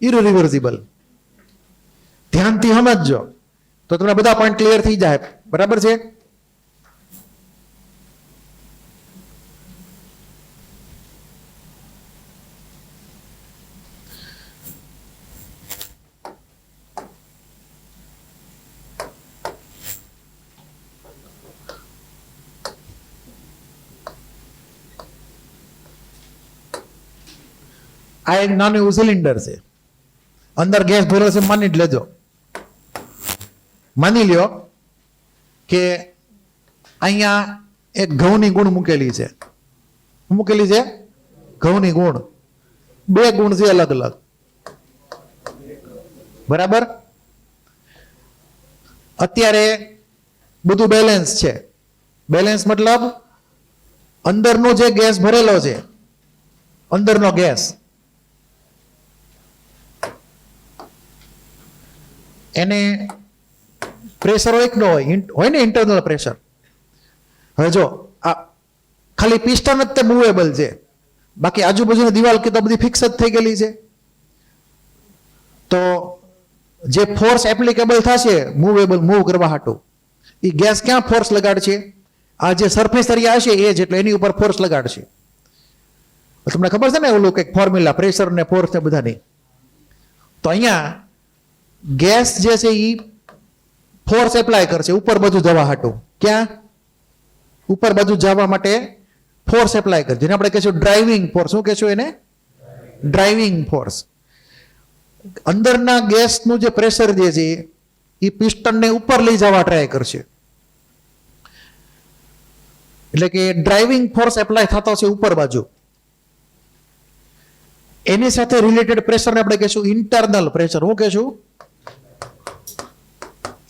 ઇરરિવર્સિબલ. ધ્યાનથી સમજજો તો તમને બધા પોઈન્ટ ક્લિયર થઈ જાય, બરાબર છે? આ એક નાનું એવું સિલિન્ડર છે, અંદર ગેસ ભરેલો છે, માની જ લેજો. માની લ્યો કે અહીંયા એક ઘઉંની ગુણ મૂકેલી છે. મૂકેલી છે ઘઉંની ગુણ, બે ગુણ છે અલગ અલગ, બરાબર? અત્યારે બધું બેલેન્સ છે. બેલેન્સ મતલબ અંદરનો જે ગેસ ભરેલો છે, અંદરનો ગેસ, એને પ્રેશર હોય કે ન હોય ને, ઇન્ટરનલ પ્રેશર. હવે જો આ ખાલી પિસ્ટન જ તે મૂવેબલ છે, બાકી આજુબાજુની દિવાલ કે તો બધી ફિક્સ જ થઈ ગયેલી છે. તો જે ફોર્સ એપ્લિકેબલ થશે મૂવ કરવા હાટું, એ ગેસ ક્યાં ફોર્સ લગાડશે? આ જે સરફેસ એરિયા હશે એ જ, એટલે એની ઉપર ફોર્સ લગાડશે. તમને ખબર છે ને ઓલું કંઈક ફોર્મ્યુલા પ્રેશર ને ફોર્સ ને બધાની? તો અહીંયા ગેસ જે છે એ ફોર્સ એપ્લાય કરશે ઉપર બાજુ જવા હાટું. ક્યાં? ઉપર બાજુ જવા માટે ફોર્સ એપ્લાય કરશે, જેને આપણે કહીશું ડ્રાઇવિંગ ફોર્સ. શું કહેશું એને? Driving force. અંદરના ગેસનું જે પ્રેશર જે છે એ પિસ્ટનને ઉપર લઈ જવા ટ્રાય કરશે. એટલે કે ડ્રાઇવિંગ ફોર્સ એપ્લાય થતો છે ઉપર બાજુ. એની સાથે રિલેટેડ પ્રેશરને આપણે કહીશું ઇન્ટરનલ પ્રેશર. શું કહેશું?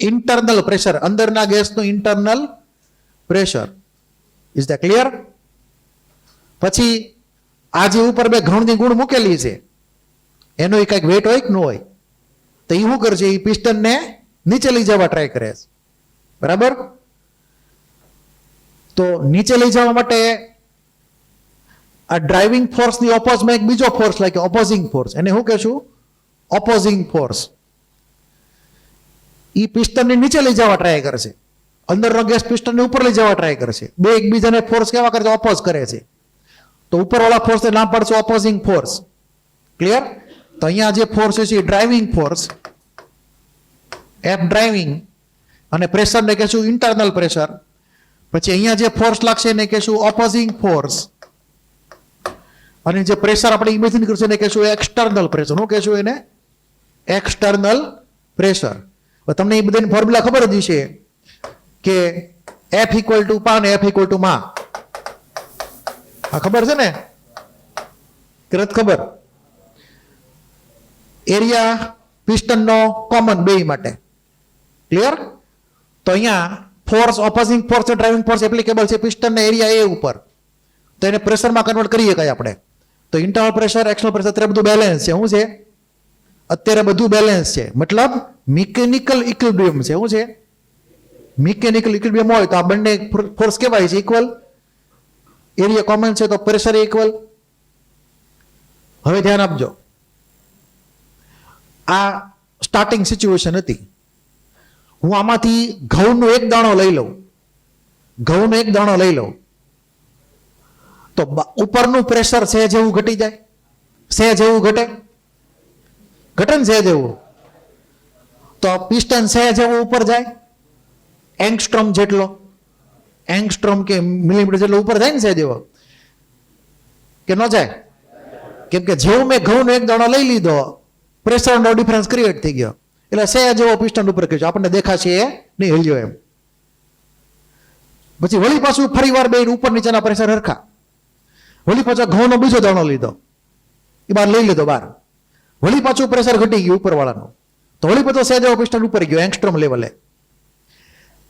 ઇન્ટરનલ પ્રેશર, અંદરના ગેસનું internal pressure. Is that clear? પછી આ જે ઉપર બે ઘઉંની ગુણ મૂકેલી છે એનો એ કંઈક વેટ હોય કે ન હોય, તો એ શું કરશે? એ પિસ્ટનને નીચે લઈ જવા ટ્રાય કરે છે, બરાબર? તો નીચે લઈ જવા માટે આ ડ્રાઇવિંગ ફોર્સની ઓપોઝમાં એક બીજો ફોર્સ લાગ્યો, ઓપોઝિંગ ફોર્સ. એને શું કહેશું? ઓપોઝિંગ ફોર્સ. એ પિસ્ટનને નીચે લઈ જવા ટ્રાય કરશે, અંદરનો ગેસ પિસ્ટનને ઉપર લઈ જવા ટ્રાય કરશે. બે એકબીજાને ફોર્સ કેવા કરે છે? ઓપોઝ કરે છે. તો ઉપરવાળા ફોર્સને નામ પડશે ઓપોઝિંગ ફોર્સ. ક્લિયર? તો અહીંયા જે ફોર્સ છે એ ડ્રાઇવિંગ ફોર્સ, એફ ડ્રાઇવિંગ, અને પ્રેશરને કહેશું ઇન્ટરનલ પ્રેશર. પછી અહીંયા જે ફોર્સ લાગશે એને કહેશું ઓપોઝિંગ ફોર્સ, અને જે પ્રેશર આપણે ઇમેજિન કરશું એને કહેશું એક્સટર્નલ પ્રેશર. શું કહેશું એને? External pressure. તમને એ બધાની ફોર્મ્યુલા ખબર જ છે કે F ઇક્વલ ટુ પા ને F ઇક્વલ ટુ મા. આ ખબર છે ને? કે નથી ખબર? એરિયા પિસ્ટનનો કોમન બે માટે. ક્લિયર? તો અહીંયા force, opposing force, driving force applicable છે પિસ્ટનના એરિયા એ ઉપર. તો એને પ્રેશરમાં કન્વર્ટ કરીએ કઈ આપણે? તો ઇન્ટરનલ પ્રેશર, એક્સટર્નલ પ્રેશર, અત્યારે બધું બેલેન્સ છે. શું છે? અત્યારે બધું બેલેન્સ છે, મતલબ મિકેનિકલ ઇક્વિલિબ્રિયમ છે. શું છે? મિકેનિકલ ઇક્વિલિબ્રિયમ હોય તો આ બંને ફોર્સ કેવાય છે? ઇક્વલ. એરિયા કોમન છે તો પ્રેશર ઇક્વલ. હવે ધ્યાન આપજો, આ સ્ટાર્ટિંગ સિચ્યુએશન હતી. હું આમાંથી ઘઉંનો એક દાણો લઈ લઉં, ઘઉંનો એક દાણો લઈ લઉં તો ઉપરનું પ્રેશર સહેજ એવું ઘટી જાય, સહેજ એવું ઘટે, ઘટે ને સહેજ એવું. તો પિસ્ટન સહેજ એવું ઉપર જાય, એંગસ્ટ્રોમ જેટલો, એંગસ્ટ્રોમ કે મિલીમીટર જેટલો ઉપર જાય ને સહેજ એવો, કે ન જાય? કેમ કે જેવું મેં ઘઉંનો એક દાણો લઈ લીધો, પ્રેશરનો ડિફરન્સ ક્રિએટ થઈ ગયો, એટલે સહેજ એવો પિસ્ટન ઉપર ગયો, આપણને દેખાશે એ નહીં હલ્યો એમ. પછી વળી પાછું ફરી વાર બે ઉપર નીચેના પ્રેશર હરખા, વળી પાછો ઘઉંનો બીજો દાણો લીધો, એ બહાર લઈ લીધો બહાર, વળી પાછું પ્રેશર ઘટી ગયું ઉપરવાળાનું, તો વળી પાછો સહેજ એવો પિસ્ટન ઉપર ગયો એંગસ્ટ્રોમ લેવલે.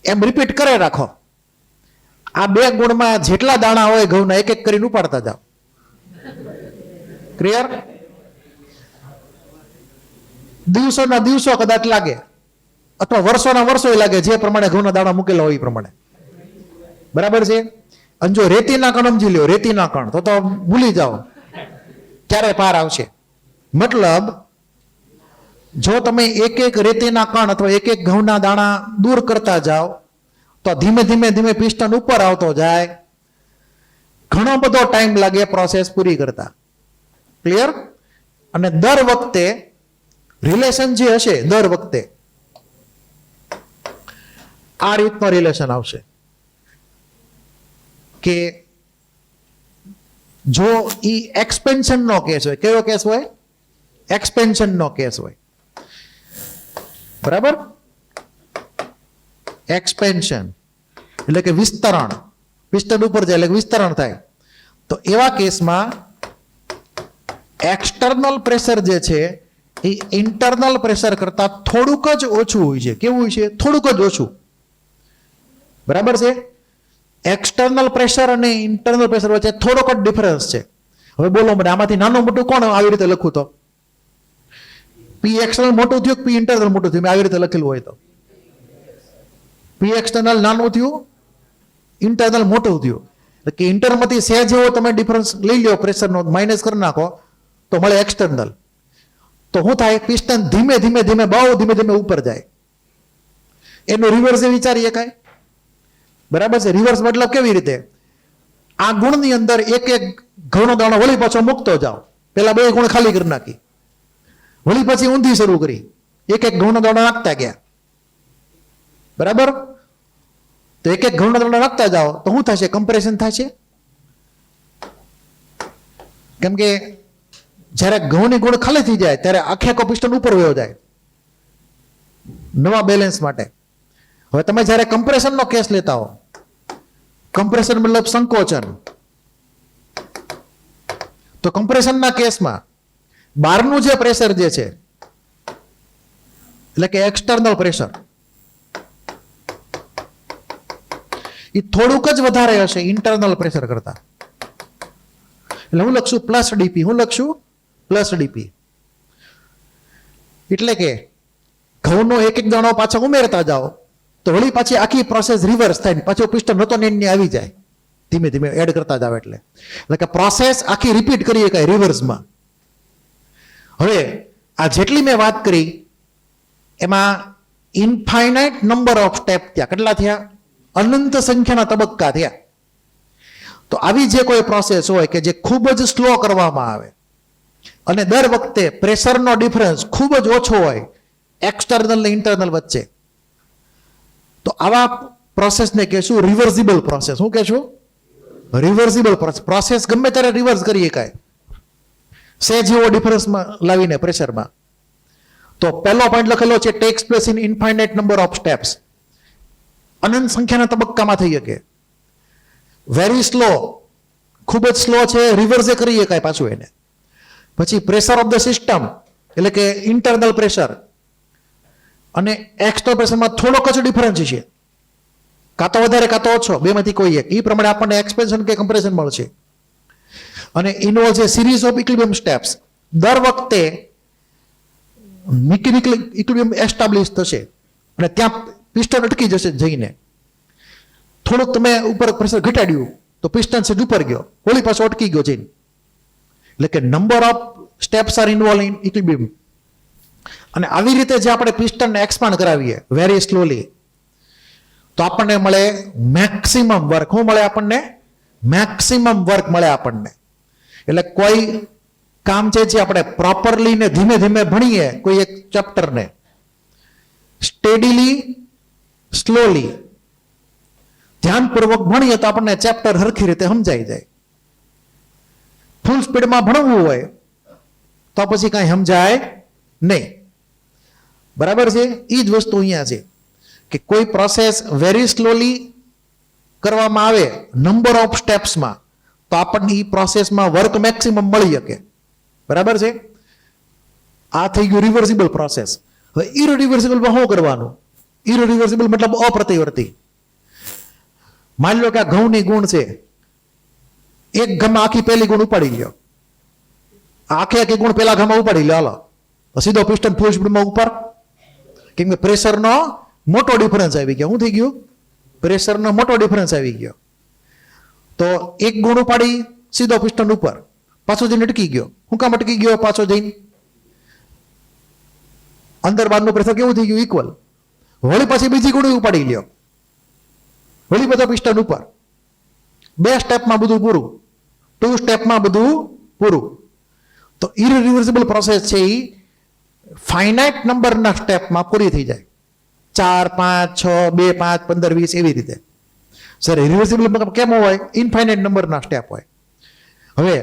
એમ રિપીટ કરે રાખો. આ બે ગુણમાં જેટલા દાણા હોય ઘઉંના એક એક કરીને ઉપાડતા જાઓ. ક્લિયર? દિવસોના દિવસો કદાચ લાગે, અથવા વર્ષોના વર્ષો લાગે, જે પ્રમાણે ઘઉંના દાણા મૂકેલા હોય એ પ્રમાણે. બરાબર છે? અને જો રેતીના કણ સમજી લ્યો, રેતીના કણ તો ભૂલી જાઓ ક્યારે પાર આવશે. મતલબ જો તમે એક એક રેતીના કણ અથવા એક એક ઘઉંના દાણા દૂર કરતા જાઓ તો ધીમે ધીમે ધીમે પિસ્ટન ઉપર આવતો જાય, ઘણો બધો ટાઈમ લાગે પ્રોસેસ પૂરી કરતા. ક્લિયર? અને દર વખતે રિલેશન જે હશે, દર વખતે આ રીતનો રિલેશન આવશે કે જો ઈ એક્સપેન્શન નો કેસ હોય, કયો કેસ હોય? એક્સપેન્શન નો કેસ હોય. બરાબર? એક્સપેન્શન એટલે કે વિસ્તરણ, પિસ્ટન ઉપર જાય એટલે વિસ્તરણ થાય. તો એવા કેસમાં એક્સટર્નલ પ્રેશર જે છે એ ઇન્ટરનલ પ્રેશર કરતા થોડુંક જ ઓછું હોય છે. કેવું હોય છે? થોડુંક જ ઓછું. બરાબર છે? એક્સટર્નલ પ્રેશર અને ઇન્ટરનલ પ્રેશર વચ્ચે થોડોક જ ડિફરન્સ છે. હવે બોલો મને આમાંથી નાનું મોટું કોણ આવી રીતે લખું તો? પી એક્સટર્નલ મોટું થયું, પી ઇન્ટરનલ મોટું થયું? મેં આવી રીતે લખેલું હોય તો પી એક્સટર્નલ નાનું થયું, ઇન્ટરનલ મોટું થયું. એટલે કે ઇન્ટરમાંથી સહેજ એવો તમે ડિફરન્સ લઈ લો, પ્રેશરનો માઇનસ કરી નાખો તો મળે એક્સટર્નલ. તો શું થાય? પિસ્ટન ધીમે ધીમે ધીમે બહુ ધીમે ધીમે ઉપર જાય. એનું રિવર્સ વિચારીએ કાંઈ? બરાબર છે? રિવર્સ મતલબ કેવી રીતે? આ ગુણની અંદર એક એક ઘઉંનો દાણો વળી પાછો મૂકતો જાઓ, પેલા બે ગુણ ખાલી કરી નાખી, વળી પછી ઊંધી શરૂ કરી, એક એક ઘઉંનો દાણો નાખતા ગયા. બરાબર? તો એક એક ઘઉંનો દાણો નાખતા જાઓ તો શું થશે? કમ્પ્રેશન થશે. કેમ કે જ્યારે ઘઉંની ગુણ ખાલી થઈ જાય ત્યારે આખે આખો પિસ્ટન ઉપર વયો જાય નવા બેલેન્સ માટે. હવે તમે જ્યારે કમ્પ્રેશનનો કેસ લેતા હો, કમ્પ્રેશન મતલબ સંકોચન, તો કમ્પ્રેશનના કેસમાં બહારનું જે પ્રેશર જે છે એટલે કે એક્સટર્નલ પ્રેશર એ થોડુંક જ વધારે હશે ઇન્ટરનલ પ્રેશર કરતા. એટલે હું લખશું પ્લસ ડીપી. હું લખશું પ્લસ ડીપી. એટલે કે ઘઉંનો એક એક દાણો પાછો ઉમેરતા જાઓ તો વળી પાછી આખી પ્રોસેસ રિવર્સ થાય, પાછો પિસ્ટન નતો ને આવી જાય, ધીમે ધીમે એડ કરતા જાવ. એટલે કે પ્રોસેસ આખી રિપીટ કરીએ કાંઈ રિવર્સમાં. હવે આ જેટલી મેં વાત કરી એમાં ઇન્ફાઇનાઇટ નંબર ઓફ સ્ટેપ થયા. કેટલા થયા? અનંત સંખ્યાના તબક્કા થયા. તો આવી જે કોઈ પ્રોસેસ હોય કે જે ખૂબ જ સ્લો કરવામાં આવે અને દર વખતે પ્રેશરનો ડિફરન્સ ખૂબ જ ઓછો હોય એક્સટર્નલ અને ઇન્ટરનલ વચ્ચે, તો આવા પ્રોસેસને કહેશું રિવર્સિબલ પ્રોસેસ. શું કહેશું? Reversible process. પ્રોસેસ ગમે ત્યારે રિવર્સ કરીએ કાંઈ સહેજ એવો ડિફરન્સમાં લાવીને પ્રેશરમાં. તો પહેલો પોઈન્ટ લખેલો છે takes place in infinite number of steps. અનંત સંખ્યાના તબક્કામાં થઈ શકે. વેરી સ્લો, ખૂબ જ સ્લો છે, રિવર્સે કરીએ કાંઈ પાછું એને. પછી પ્રેશર ઓફ ધ સિસ્ટમ એટલે કે ઇન્ટરનલ પ્રેશર અને એક્સટર્નલ પ્રેશરમાં થોડોક જ ડિફરન્સ છે, કાં તો વધારે કાં તો ઓછો, બેમાંથી કોઈ એક. એ પ્રમાણે આપણને એક્સપેન્શન કે કમ્પ્રેશન મળશે. અને ઇન્વોલ્વ છે સિરીઝ ઓફ ઇક્વિલિબ્રિયમ સ્ટેપ્સ. દર વખતે મિકેનિકલ ઇક્વિલિબ્રિયમ એસ્ટાબ્લિશ થશે અને ત્યાં પિસ્ટન અટકી જશે જઈને. થોડુંક તમે ઉપર પ્રેશર ઘટાડ્યું તો પિસ્ટન સીધું ઉપર ગયો, વળી પાછો અટકી ગયો જઈને. એટલે કે number of steps are involve in equilibrium. અને આવી રીતે જે આપણે પિસ્ટનને એક્સપાન્ડ કરાવીએ વેરી સ્લોલી, તો આપણને મળે મેક્સિમમ વર્ક. શું મળે આપણને? મેક્સિમમ વર્ક મળે આપણને. એટલે કોઈ કામ છે જે આપણે પ્રોપરલી ને ધીમે ધીમે ભણીએ કોઈ એક ચેપ્ટરને, સ્ટેડીલી સ્લોલી ધ્યાનપૂર્વક ભણીએ તો આપણને ચેપ્ટર હરખી રીતે સમજાઈ જાય. ફૂલ સ્પીડમાં ભણવું હોય તો પછી કાંઈ સમજાય નહીં. બરાબર છે? એ જ વસ્તુ અહીંયા છે કે કોઈ પ્રોસેસ વેરી સ્લોલી કરવામાં આવે નંબર ઓફ સ્ટેપ્સમાં, તો આપણને એ પ્રોસેસમાં વર્ક મેક્સિમમ મળી શકે. બરાબર છે? આ થઈ ગયું રિવર્સિબલ પ્રોસેસ. હવે ઇરરિવર્સિબલમાં શું કરવાનું? ઇરરિવર્સિબલ મતલબ અપ્રતિવર્તી. માની લો કે આ ઘઉંની ગુણ છે, એક ઘામાં આખી પહેલી ગુણ ઉપાડી લ્યો, આખી ગુણ પેલા ઘામાં ઉપાડી લો, હાલો સીધો પિસ્ટન ફૂલ સ્પીડમાં ઉપર. કેમ કે પ્રેશરનો મોટો ડિફરન્સ આવી ગયો. શું થઈ ગયું? પ્રેશરનો મોટો ડિફરન્સ આવી ગયો. તો એક ગુણ ઉપાડી સીધો પિસ્ટન ઉપર, પાછો જઈને અટકી ગયો. શું કામ અટકી ગયો? પાછો જઈને અંદર બહારનું પ્રેશર કેવું થઈ ગયું? ઇક્વલ. વળી પાછી બીજી ગુણ ઉપાડી લ્યો, વળી બધા પિસ્ટન ઉપર. 2 સ્ટેપમાં બધું પૂરું, 2 સ્ટેપમાં બધું પૂરું. તો ઇરરિવર્સિબલ પ્રોસેસ છે એ ફાઇનાઇટ નંબરના સ્ટેપમાં પૂરી થઈ જાય. 4, 5, 6, 2, 5, 15, 20 એવી રીતે. સર રિવર્સિબલ કેમ હોય? ઇનફાઇનાઇટ નંબરના સ્ટેપ હોય. હવે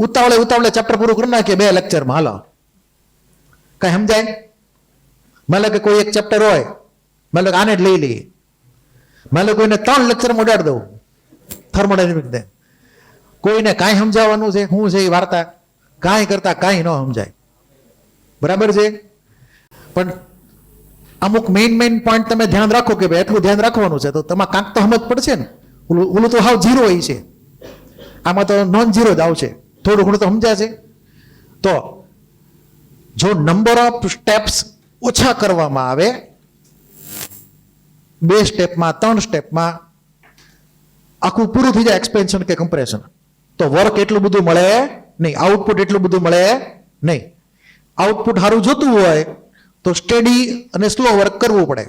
ઉતાવળે ચેપ્ટર પૂરું કરી નાખીએ 2 લેક્ચરમાં, હાલો કઈ સમજાય? માનો કે કોઈ એક ચેપ્ટર હોય, માનો કે આને જ લઈ લઈએ, માનો કોઈને 3 લેક્ચરમાં ઉડાડી દઉં થર્મોડાયનેમિક ને, કોઈને કાંઈ સમજાવવાનું છે શું છે એ વાર્તા કાંઈ કરતા કાંઈ ન સમજાય. બરાબર છે? પણ અમુક મેઇન પોઈન્ટ તમે ધ્યાન રાખો કે ભાઈ એટલું ધ્યાન રાખવાનું છે, તો તમારે કાંક તો સમજ પડશે ને. ઓલું તો હાવ ઝીરો હોય છે, આમાં તો નોન ઝીરો જ આવશે, થોડું ઘણું તો સમજાશે. તો જો નંબર ઓફ સ્ટેપ્સ ઓછા કરવામાં આવે, 2 સ્ટેપમાં 3 સ્ટેપમાં આખું પૂરું થઈ જાય એક્સપેન્શન કે કમ્પ્રેશન, તો વર્ક એટલું બધું મળે નહીં, આઉટપુટ એટલું બધું મળે નહીં. આઉટપુટ સારું જોતું હોય તો સ્ટેડી અને સ્લો વર્ક કરવું પડે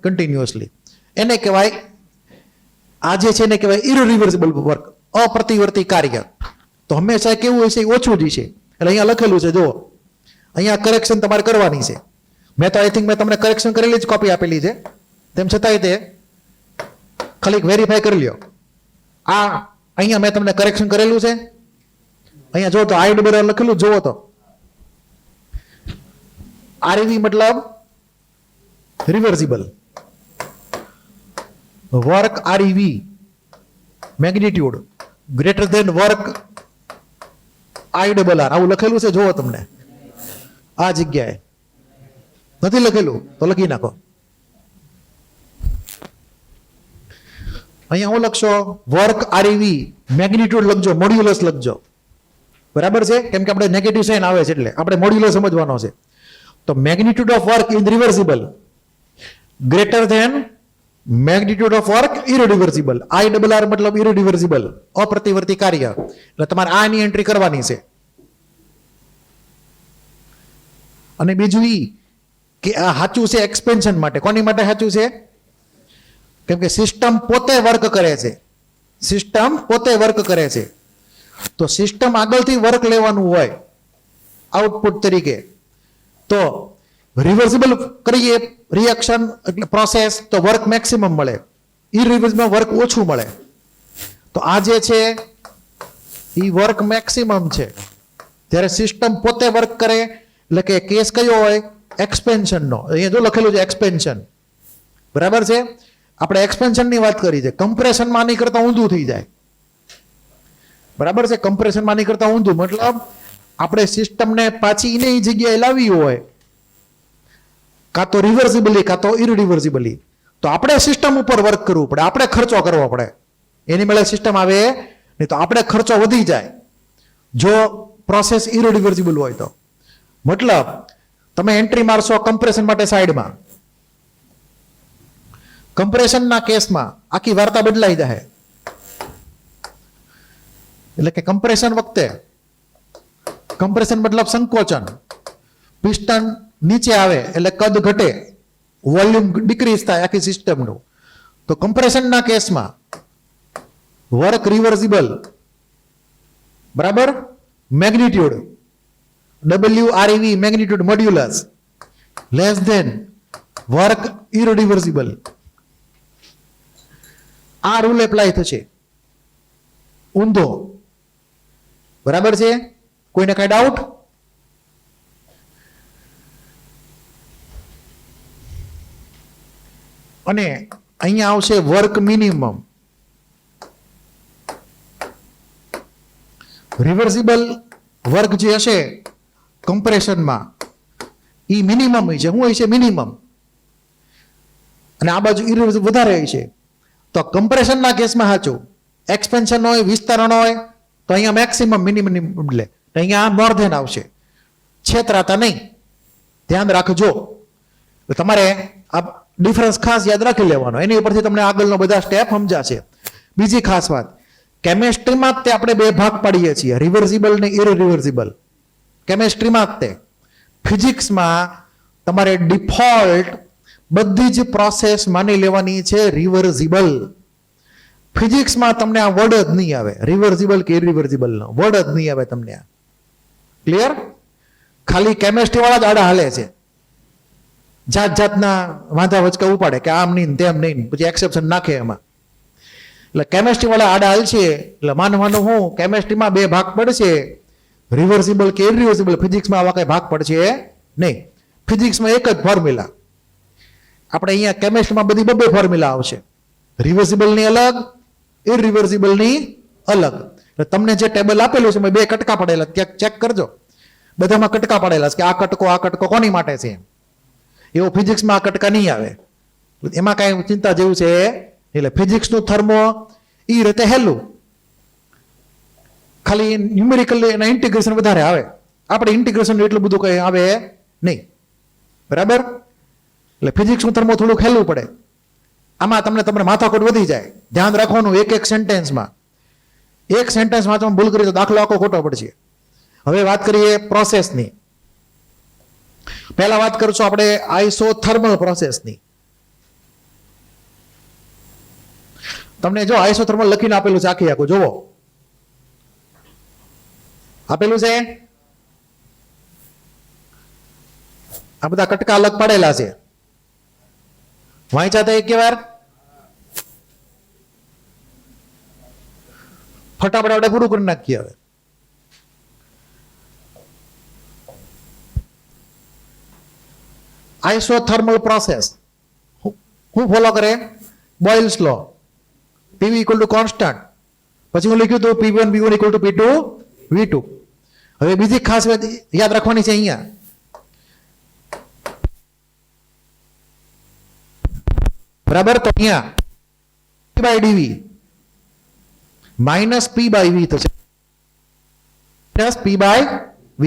કન્ટિન્યુઅસલી. એને કહેવાય, આ જે છે એને કહેવાય ઇરરિવર્સિબલ વર્ક, અપ્રતિવર્તી કાર્ય. તો હંમેશા કેવું હોય છે? ઓછું જ છે. એટલે અહીંયા લખેલું છે, જુઓ અહીંયા કરેક્શન તમારે કરવાની છે. મેં તો આઈ થિંક મેં તમને કરેક્શન કરેલી જ કોપી આપેલી છે, તેમ છતાંય તે ખાલી વેરીફાઈ કરી લ્યો. આ અહીંયા મેં તમને કરેક્શન કરેલું છે, અહીંયા જો તો આઈડબલ લખેલું જોવો તો આરવી મતલબ reversible work, RV magnitude greater than work IW R, આવું લખેલું છે જોવો તમને. આ જગ્યાએ નથી લખેલું તો લખી નાખો. અહીંયા હું લખશો વર્ક આરવી મેગ્નિટ્યુડ લખજો, મોડ્યુલસ લખજો. બરાબર છે? કેમ કે આપણે નેગેટિવ સાઇન આવે છે એટલે આપણે મોડ્યુલસ સમજવાનો છે. તો magnitude of work in reversible greater than magnitude of work irreversible. IW R મતલબ ઇરરિવર્સિબલ, અપ્રતિવર્તી કાર્ય. એટલે તમારે આની એન્ટ્રી કરવાની છે. અને બીજું ઈ કે આ સાચું છે એક્સપેન્શન માટે. કોની માટે સાચું છે? કેમ કે સિસ્ટમ પોતે વર્ક કરે છે, સિસ્ટમ પોતે વર્ક કરે છે. તો સિસ્ટમ આગળથી વર્ક લેવાનું હોય આઉટપુટ તરીકે, તો રિવર્સિબલ કરીએ રિએક્શન એટલે પ્રોસેસ, તો વર્ક મેક્સિમમ મળે, ઇરરિવર્સિબલ વર્ક ઓછું મળે. તો આ જે છે એ વર્ક મેક્સિમમ છે. જ્યારે સિસ્ટમ પોતે વર્ક કરે એટલે કે કેસ કયો હોય? એક્સપેન્શનનો. અહીંયા જો લખેલું છે એક્સપેન્શન. બરાબર છે? આપણે એક્સપેન્શનની વાત કરી છે. કમ્પ્રેશનમાં આની કરતા ઊંધું થઈ જાય. બરાબર છે? કમ્પ્રેશનમાં આની કરતા ઊંધું મતલબ આપણે સિસ્ટમને પાછી એને જગ્યાએ લાવી હોય, કાં તો રિવર્સિબલી કાં તો ઇરરિવર્સિબલી, તો આપણે સિસ્ટમ ઉપર વર્ક કરવું પડે, આપણે ખર્ચો કરવો પડે. એની મેળે સિસ્ટમ આવે નહીં તો આપણે ખર્ચો વધી જાય જો પ્રોસેસ ઇરરિવર્સિબલ હોય તો. મતલબ તમે એન્ટ્રી મારશો કમ્પ્રેશન માટે સાઈડમાં, કમ્પ્રેશનના કેસમાં આખી વાર્તા બદલાઈ જાય. એટલે કે કમ્પ્રેશન વખતે, કમ્પ્રેશન મતલબ સંકોચન, પિસ્ટન નીચે આવે એટલે કદ ઘટે, વોલ્યુમ ડિક્રીઝ થાય આખી સિસ્ટમનું. તો કમ્પ્રેશનના કેસમાં વર્ક રિવર્સિબલ બરાબર, magnitude WREV magnitude modulus less than work irreversible. આ રૂલ એપ્લાય થશે, ઊંધો. બરાબર છે? કોઈને કઈ ડાઉટ? અને અહીંયા આવશે વર્ક મિનિમમ. રિવર્સિબલ વર્ક જે હશે કમ્પ્રેશનમાં એ મિનિમમ હોય છે. શું હોય છે? મિનિમમ. અને આ બાજુ ઇરિવર્સિબલ વધારે હોય છે. તો કમ્પ્રેશનના કેસમાં સાચું, એક્સપેન્શન હોય, વિસ્તરણ હોય તો અહીંયા મેક્સિમમ મિનિમમ બદલે અહીંયા મોર ધેન આવશે. છેતરાતા નહીં, ધ્યાન રાખજો. તમારે આ ડિફરન્સ ખાસ યાદ રાખી લેવાનો, એની ઉપરથી તમને આગળનો બધા સ્ટેપ સમજાશે. બીજી ખાસ વાત, કેમેસ્ટ્રીમાં જ તે આપણે બે ભાગ પાડીએ છીએ, રિવર્સિબલ ને ઇરરિવર્સિબલ. કેમેસ્ટ્રીમાં જ તે. ફિઝિક્સમાં તમારે ડિફોલ્ટ બધી જ પ્રોસેસ માની લેવાની છે રિવર્સિબલ. ફિઝિક્સમાં તમને આ વર્ડ જ નહીં આવે, રિવર્સિબલ કે ઇરરિવર્સિબલનો વર્ડ જ નહીં આવે તમને. આ ક્લિયર? ખાલી કેમેસ્ટ્રી વાળા જ આડા હાલે છે, જાત જાતના વાંધા વચકા ઉપાડે કે આમ નહીં તેમ નહીં, પછી એક્સેપ્શન નાખે એમાં. એટલે કેમેસ્ટ્રી વાળા આડા હાલ છે. એટલે માનવાનું હું, કેમેસ્ટ્રીમાં બે ભાગ પડશે, રિવર્સિબલ કે ઇરરિવર્સિબલ. ફિઝિક્સમાં આવા કઈ ભાગ પડશે નહીં. ફિઝિક્સમાં એક જ ફોર્મ્યુલા. આપણે અહીંયા કેમેસ્ટ્રીમાં બધી બબે ફોર્મ્યુલા આવશે, રિવર્સિબલની અલગ, ઇરરિવર્સિબલની અલગ. એટલે તમને જે ટેબલ આપેલું છે બે કટકા પડેલા, ત્યાં ચેક કરજો. બધામાં કટકા પડેલા છે કે આ કટકો કોની માટે છે. એવો ફિઝિક્સમાં આ કટકા નહીં આવે. એમાં કાંઈ ચિંતા જેવું છે એટલે ફિઝિક્સનું થર્મો એ રીતે હેલું, ખાલી ન્યુમેરિકલ એના ઇન્ટિગ્રેશન વધારે આવે. આપણે ઇન્ટિગ્રેશન એટલું બધું કંઈ આવે નહીં. બરાબર? એટલે ફિઝિક્સનું થર્મો થોડુંક હેલું પડે. આમાં તમને તમારે માથાકૂટ વધી જાય. ધ્યાન રાખવાનું એક સેન્ટેન્સમાં. એક સેન્ટેન્સમાં તમે ભૂલ કરી તો દાખલો આખો ખોટો પડશે. હવે વાત કરીએ પ્રોસેસની. પહેલા વાત કરશું આપણે આઇસોથર્મલ પ્રોસેસની. તમને જો આઇસોથર્મલ લખીને આપેલું છે આખી આખું જોવો, આપેલું છે. આ બધા કટકા અલગ પાડેલા છે, વાંચ્યા હતા એક વાર? ફટાફટ આપણે પૂરું કરી નાખીએ. હવે આઇસોથર્મલ પ્રોસેસ હું ફોલો કરે? Boyle's law. PV equal to constant, પછી હું લખ્યું હતું P1 V1 equal to P2 V2. હવે બીજી ખાસ વાત યાદ રાખવાની છે અહીંયા, બરાબર? તો અહીંયા P by dV minus P by V થશે, plus P by V.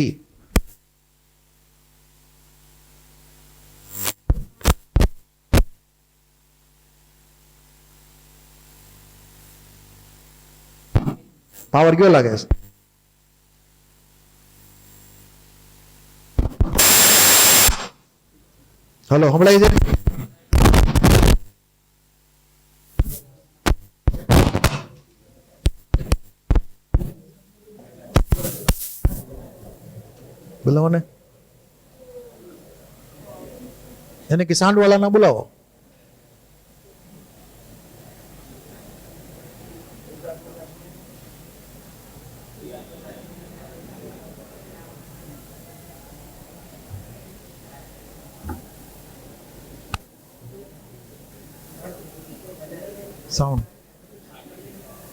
Power કયો લાગે છે? હલો, સંભળાય છે? બોલાવો ને એને, કે સાંડવાળા ના બોલાવો.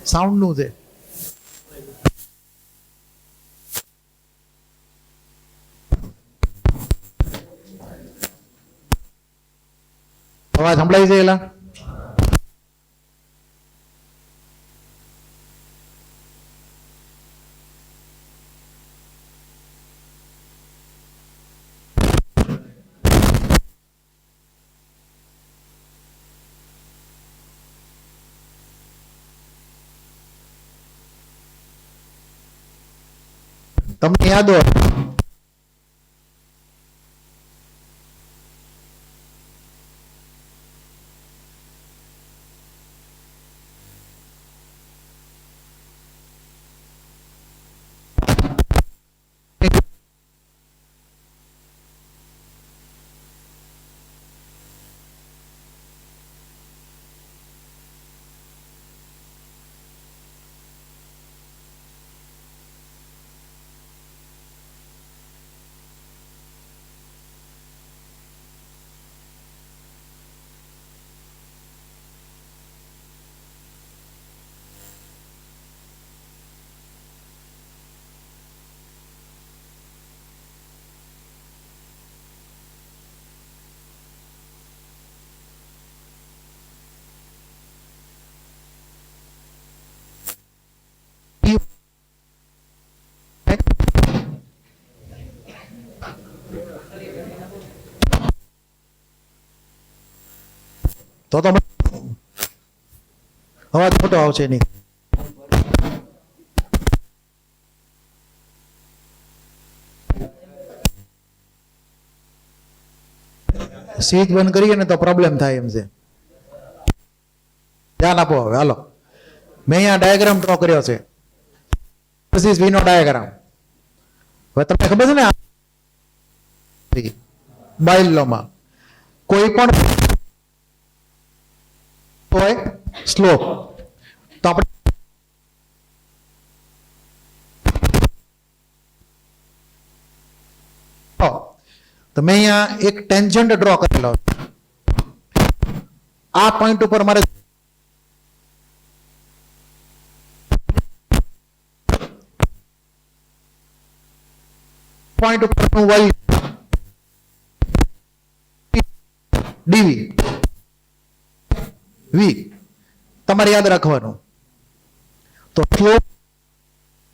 સાઉન્ડ નું છે. અવાજ સંભળાય છે? એલા તમને યાદ હોય તો અવાજ ખોટો આવશે નહીં. સ્વિચ બંધ કરીએ ને તો પ્રોબ્લેમ થાય એમ છે. ધ્યાન આપો હવે. હાલો, મેં અહીંયા ડાયાગ્રામ ડ્રો કર્યો છે. ધીસ ઇઝ વીનો ડાયાગ્રામ. હવે તમને ખબર છે ને બાઇલ લોમાં કોઈ પણ હોય સ્લોપ તો આપણે તો મેં અહીંયા એક ટેન્જન્ટ ડ્રો કરેલો. આ પોઈન્ટ ઉપર મારે પોઈન્ટ ઉપરનું વોલ્યુમ ડીવી વી તમારે યાદ રાખવાનું. તો સ્લોપ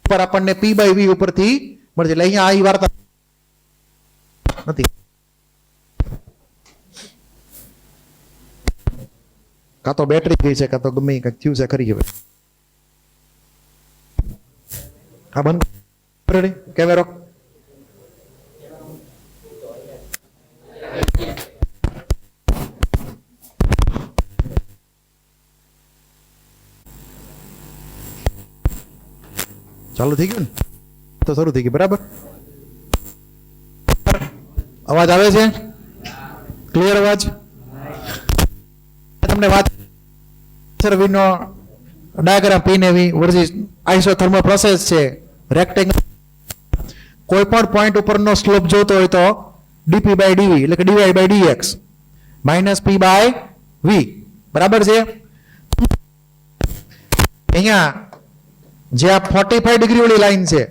પર આપણને પી બાય વી ઉપરથી મળશે. એટલે અહીંયા આ વાર્તા નથી. કાં તો બેટરી ગઈ છે, કાં તો ગમે કંઈક થયું છે ખરી. હવે હા, બંધ કેમેરો. ચાલુ થઈ ગયું ને? તો શરૂ થઈ ગયું. બરાબર અવાજ આવે છે? ક્લિયર અવાજ? તમને વાત વીનો ડાયાગ્રામ પી ને વી વર્સિસ આઇસોથર્મલ પ્રોસેસ છે. રેક્ટેંગલ કોઈ પણ પોઈન્ટ ઉપરનો સ્લોપ જોતો હોય તો ડીપી બાય ડીવી એટલે કે dy by dx minus P by V. બરાબર છે? અહીંયા જે આ 45 ડિગ્રી વાળી લાઈન છે,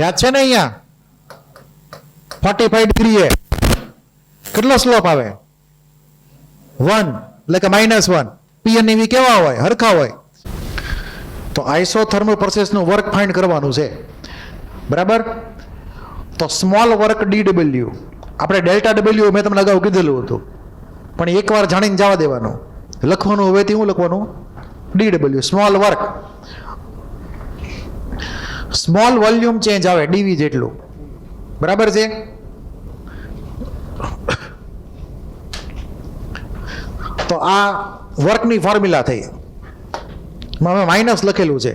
યાદ છે ને? અહીંયા 45 ડિગ્રી એ કેટલો સ્લોપ આવે? 1 એટલે કે -1. પી અને વી કેવા હોય? હરખા હોય. તો આઇસોથર્મલ પ્રોસેસનું વર્ક ફાઇન્ડ કરવાનું છે. બરાબર? તો સ્મોલ વર્ક ડીડબલ્યુ, આપણે ડેલ્ટા ડબલ્યુ મેં તમને અગાઉ કીધેલું હતું, પણ એકવાર જાણીને જવા દેવાનું. લખવાનું હવે શું લખવાનું? DW small work. Small volume change આવે ડીવી જેટલું. બરાબર છે? તો આ વર્કની ફોર્મ્યુલા થઈ. માઇનસ લખેલું છે.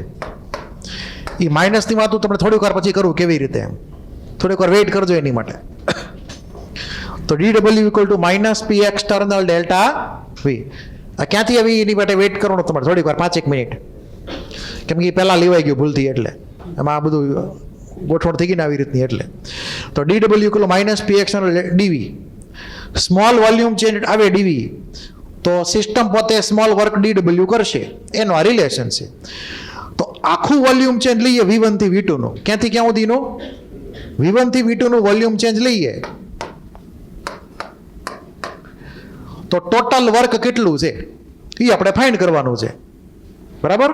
એ માઇનસની વાત હું તમને થોડીક વાર પછી કરું કેવી રીતે. થોડીક વાર વેઇટ કરજો એની માટે. તો DW equal to minus P external delta V. આ ક્યાંથી આવી એની માટે વેઇટ કરવાનું તમારે થોડીક વાર, 5 મિનિટ. કેમ કે પહેલાં લેવાઈ ગયું ભૂલથી, એટલે એમાં આ બધું ગોઠવણ થઈ ગઈ ને આવી રીતની. એટલે તો DW equal minus P external DV. Small volume change આવે ડીવી, તો સિસ્ટમ પોતે સ્મોલ વર્ક ડીડબલ્યુ કરશે. એનો આ રિલેશન છે. તો આખું વોલ્યુમ ચેન્જ લઈએ V1 થી V2 નું. ક્યાંથી ક્યાં સુધીનું? V1 થી V2 નું વોલ્યુમ ચેન્જ લઈએ તો ટોટલ વર્ક કેટલું છે એ આપણે ફાઇન્ડ કરવાનું છે. બરાબર?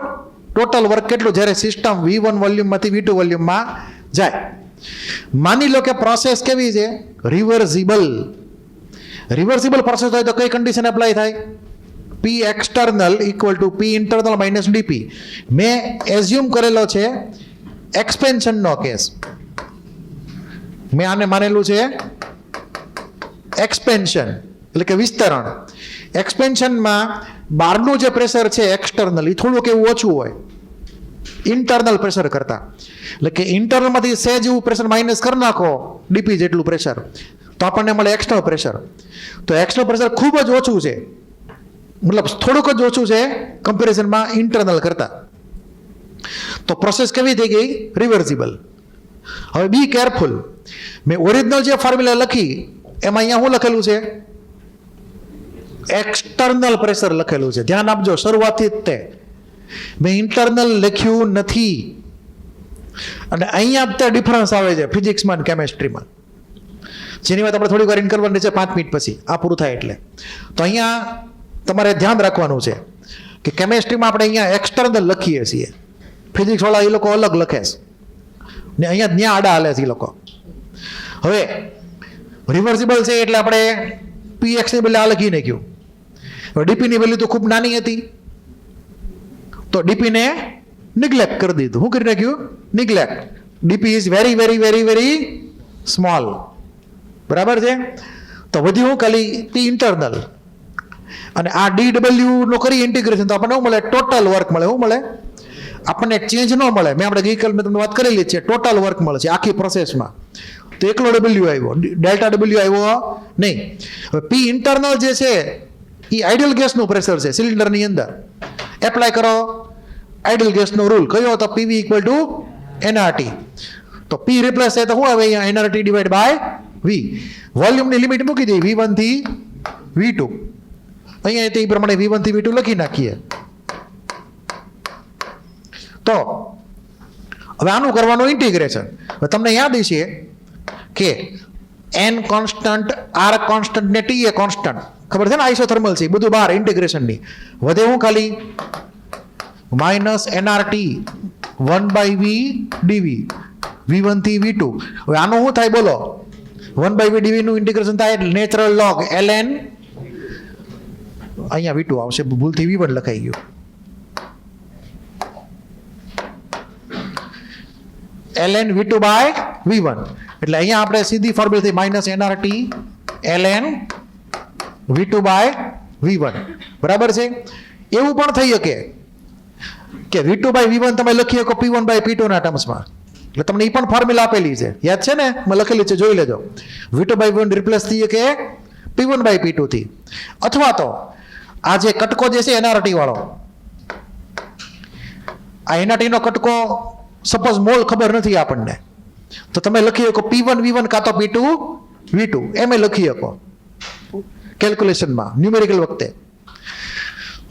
ટોટલ વર્ક કેટલું જ્યારે સિસ્ટમ V1 વોલ્યુમમાંથી V2 વોલ્યુમમાં જાય. માની લો કે પ્રોસેસ કેવી છે? રિવર્સિબલ. રિવર્સિબલ પ્રોસેસ હોય તો કઈ કન્ડિશન એપ્લાય થાય? પી external equal to P internal minus DP. મેં એઝ્યુમ કરેલો છે એક્સપેન્શનનો કેસ. મેં આને માનેલું છે એક્સપેન્શન એટલે કે વિસ્તરણ. એક્સપેન્શનમાં બહારનું જે પ્રેશર છે એક્સટર્નલ એ થોડુંક એવું ઓછું હોય ઇન્ટરનલ પ્રેશર કરતા. એટલે કે ઇન્ટરનલમાંથી સહેજ એવું પ્રેશર માઇનસ કરી નાખો ડીપી જેટલું પ્રેશર તો આપણને મળે એક્સટર્નલ પ્રેશર. તો એક્સટર્નલ પ્રેશર ખૂબ જ ઓછું છે, મતલબ થોડુંક જ ઓછું છે કમ્પેરિઝનમાં ઇન્ટરનલ કરતા. તો પ્રોસેસ કેવી થઈ ગઈ? રિવર્સિબલ. હવે બી કેરફુલ, મેં ઓરિજિનલ જે ફોર્મ્યુલા લખી એમાં અહીંયા શું લખેલું છે? એક્સટર્નલ પ્રેશર લખેલું છે. ધ્યાન આપજો, શરૂઆતથી જ તે મેં ઇન્ટરનલ લખ્યું નથી. અને અહીંયા તે ડિફરન્સ આવે છે ફિઝિક્સમાં અને કેમેસ્ટ્રીમાં, જેની વાત આપણે થોડીક વાર કરવાની છે 5 મિનિટ પછી આ પૂરું થાય એટલે. તો અહીંયા તમારે ધ્યાન રાખવાનું છે કે કેમેસ્ટ્રીમાં આપણે અહીંયા એક્સટર્નલ લખીએ છીએ, ફિઝિક્સવાળા એ લોકો અલગ લખે છે ને અહીંયા ત્યાં આડા હાલે છે એ લોકો. હવે રિવર્સિબલ છે એટલે આપણે પીએક્સની બદલે આ લખી નાખ્યું. હવે ડીપીની વેલ્યુ તો ખૂબ નાની હતી તો ડીપીને નિગ્લેક્ટ કરી દીધું. શું કરી નાખ્યું? Neglect. DP is very very very very small. બરાબર છે? તો વધ્યું હું ખાલી પી ઇન્ટરનલ અને આ DW નો કરી ઇન્ટિગ્રેશન તો આપણને શું મળે? ટોટલ વર્ક મળે. શું મળે? આપણને ચેન્જ ન મળે. મેં આપણે ગઈકાલ મેં તમને વાત કરેલી છે, ટોટલ વર્ક મળે છે આખી પ્રોસેસમાં. તો એકલો W આવ્યો, ડેલ્ટા W આવ્યો નહીં. હવે પી ઇન્ટરનલ જે છે એ આઇડિયલ ગેસનું પ્રેશર છે સિલિન્ડરની અંદર. એપ્લાય કરો આઇડિયલ ગેસનો રૂલ કયો હતો? PV = nRT. તો P રિપ્લેસ થાય તો શું આવે અહીંયા? nRT divide by V. વોલ્યુમની લિમિટ મૂકી દઈએ V1 થી V2. અહીંયા તે પ્રમાણે V1 થી V2 લખી નાખીએ. તો હવે આનું કરવાનું ઇન્ટિગ્રેશન. હવે તમને યાદ છે કે n કોન્સ્ટન્ટ, r કોન્સ્ટન્ટ ને t એ કોન્સ્ટન્ટ ખબર છે ને? આઇસોથર્મલ છે બધું બહાર ઇન્ટિગ્રેશનની. વધે હું ખાલી -nRT 1/v dv V1 થી V2. હવે આનું શું થાય બોલો? 1/v dv નું ઇન્ટિગ્રેશન થાય નેચરલ લોગ ln, અહીંયા V2 આવશે, ભૂલથી V1 લખાઈ ગયું. ln V2/V1 એટલે અહીંયા આપણે સીધી ફોર્મ્યુલા થઈ -nRT ln V2/V1. બરાબર છે? એવું પણ થઈ શકે કે V2/V1 તમે લખી શકો P1/P2 ના ટર્મ્સમાં. એટલે તમને એ પણ ફોર્મ્યુલા આપેલી છે, યાદ છે ને? મેં લખેલી છે, જોઈ લેજો. V2/V1 રિપ્લેસ થઈ શકે P1/P2 થી. અથવા તો આ જે કટકો જે છે NRT વાળો, આ NRT નો કટકો સપોઝ મોલ ખબર નથી આપણને તો તમે લખી શકો P1V1 કાં તો P2V2 એમ લખી શકો કેલ્ક્યુલેશનમાં ન્યુમેરિકલ વખતે.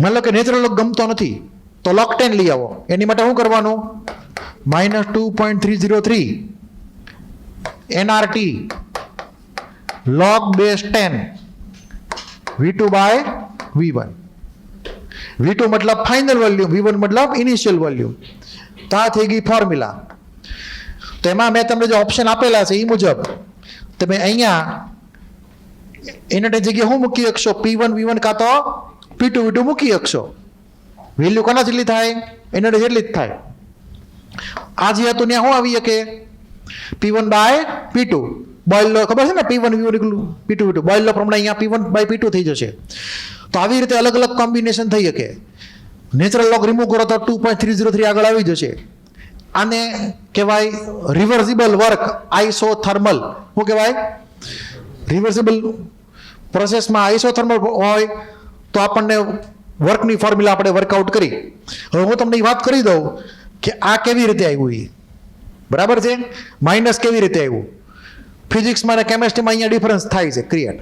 માની લો કે નેચરલ લોગ ગમતો નથી તો log 10 લઈ આવો. એની માટે શું કરવાનું? -2.303 nRT log base 10 V2/V1. V2 મતલબ ફાઇનલ વોલ્યુમ, V1 મતલબ ઇનિશિયલ વોલ્યુમ. તો આ થઈ ગઈ ફોર્મ્યુલા. તો એમાં મેં તમને જે ઓપ્શન આપેલા છે એ મુજબ તમે અહીંયા એના જગ્યાએ શું મૂકી શકશો? P1V1 કાં તો P2V2 મૂકી શકશો. વેલ્યુ કોના જેટલી થાય? એના જેટલી જ થાય. આ જે હતું ત્યાં શું આવી શકે? P1/P2. બોઇલ લો ખબર છે ને? P1V1 P2V2 બોઇલ લો પ્રમાણે અહીંયા P1/P2 થઈ જશે. તો આવી રીતે અલગ અલગ કોમ્બિનેશન થઈ શકે. નેચરલ લોગ રિમૂવ કરો તો 2.303 આગળ આવી જશે. આને કહેવાય રિવર્સિબલ વર્ક, આઇસોથર્મલ. શું કહેવાય? રિવર્સિબલ પ્રોસેસમાં આઇસોથર્મલ હોય તો આપણને વર્કની ફોર્મ્યુલા આપણે વર્કઆઉટ કરી. હવે હું તમને એ વાત કરી દઉં કે આ કેવી રીતે આવ્યું એ. બરાબર છે? માઇનસ કેવી રીતે આવ્યું? ફિઝિક્સમાં અને કેમેસ્ટ્રીમાં અહીંયા ડિફરન્સ થાય છે ક્રિએટ.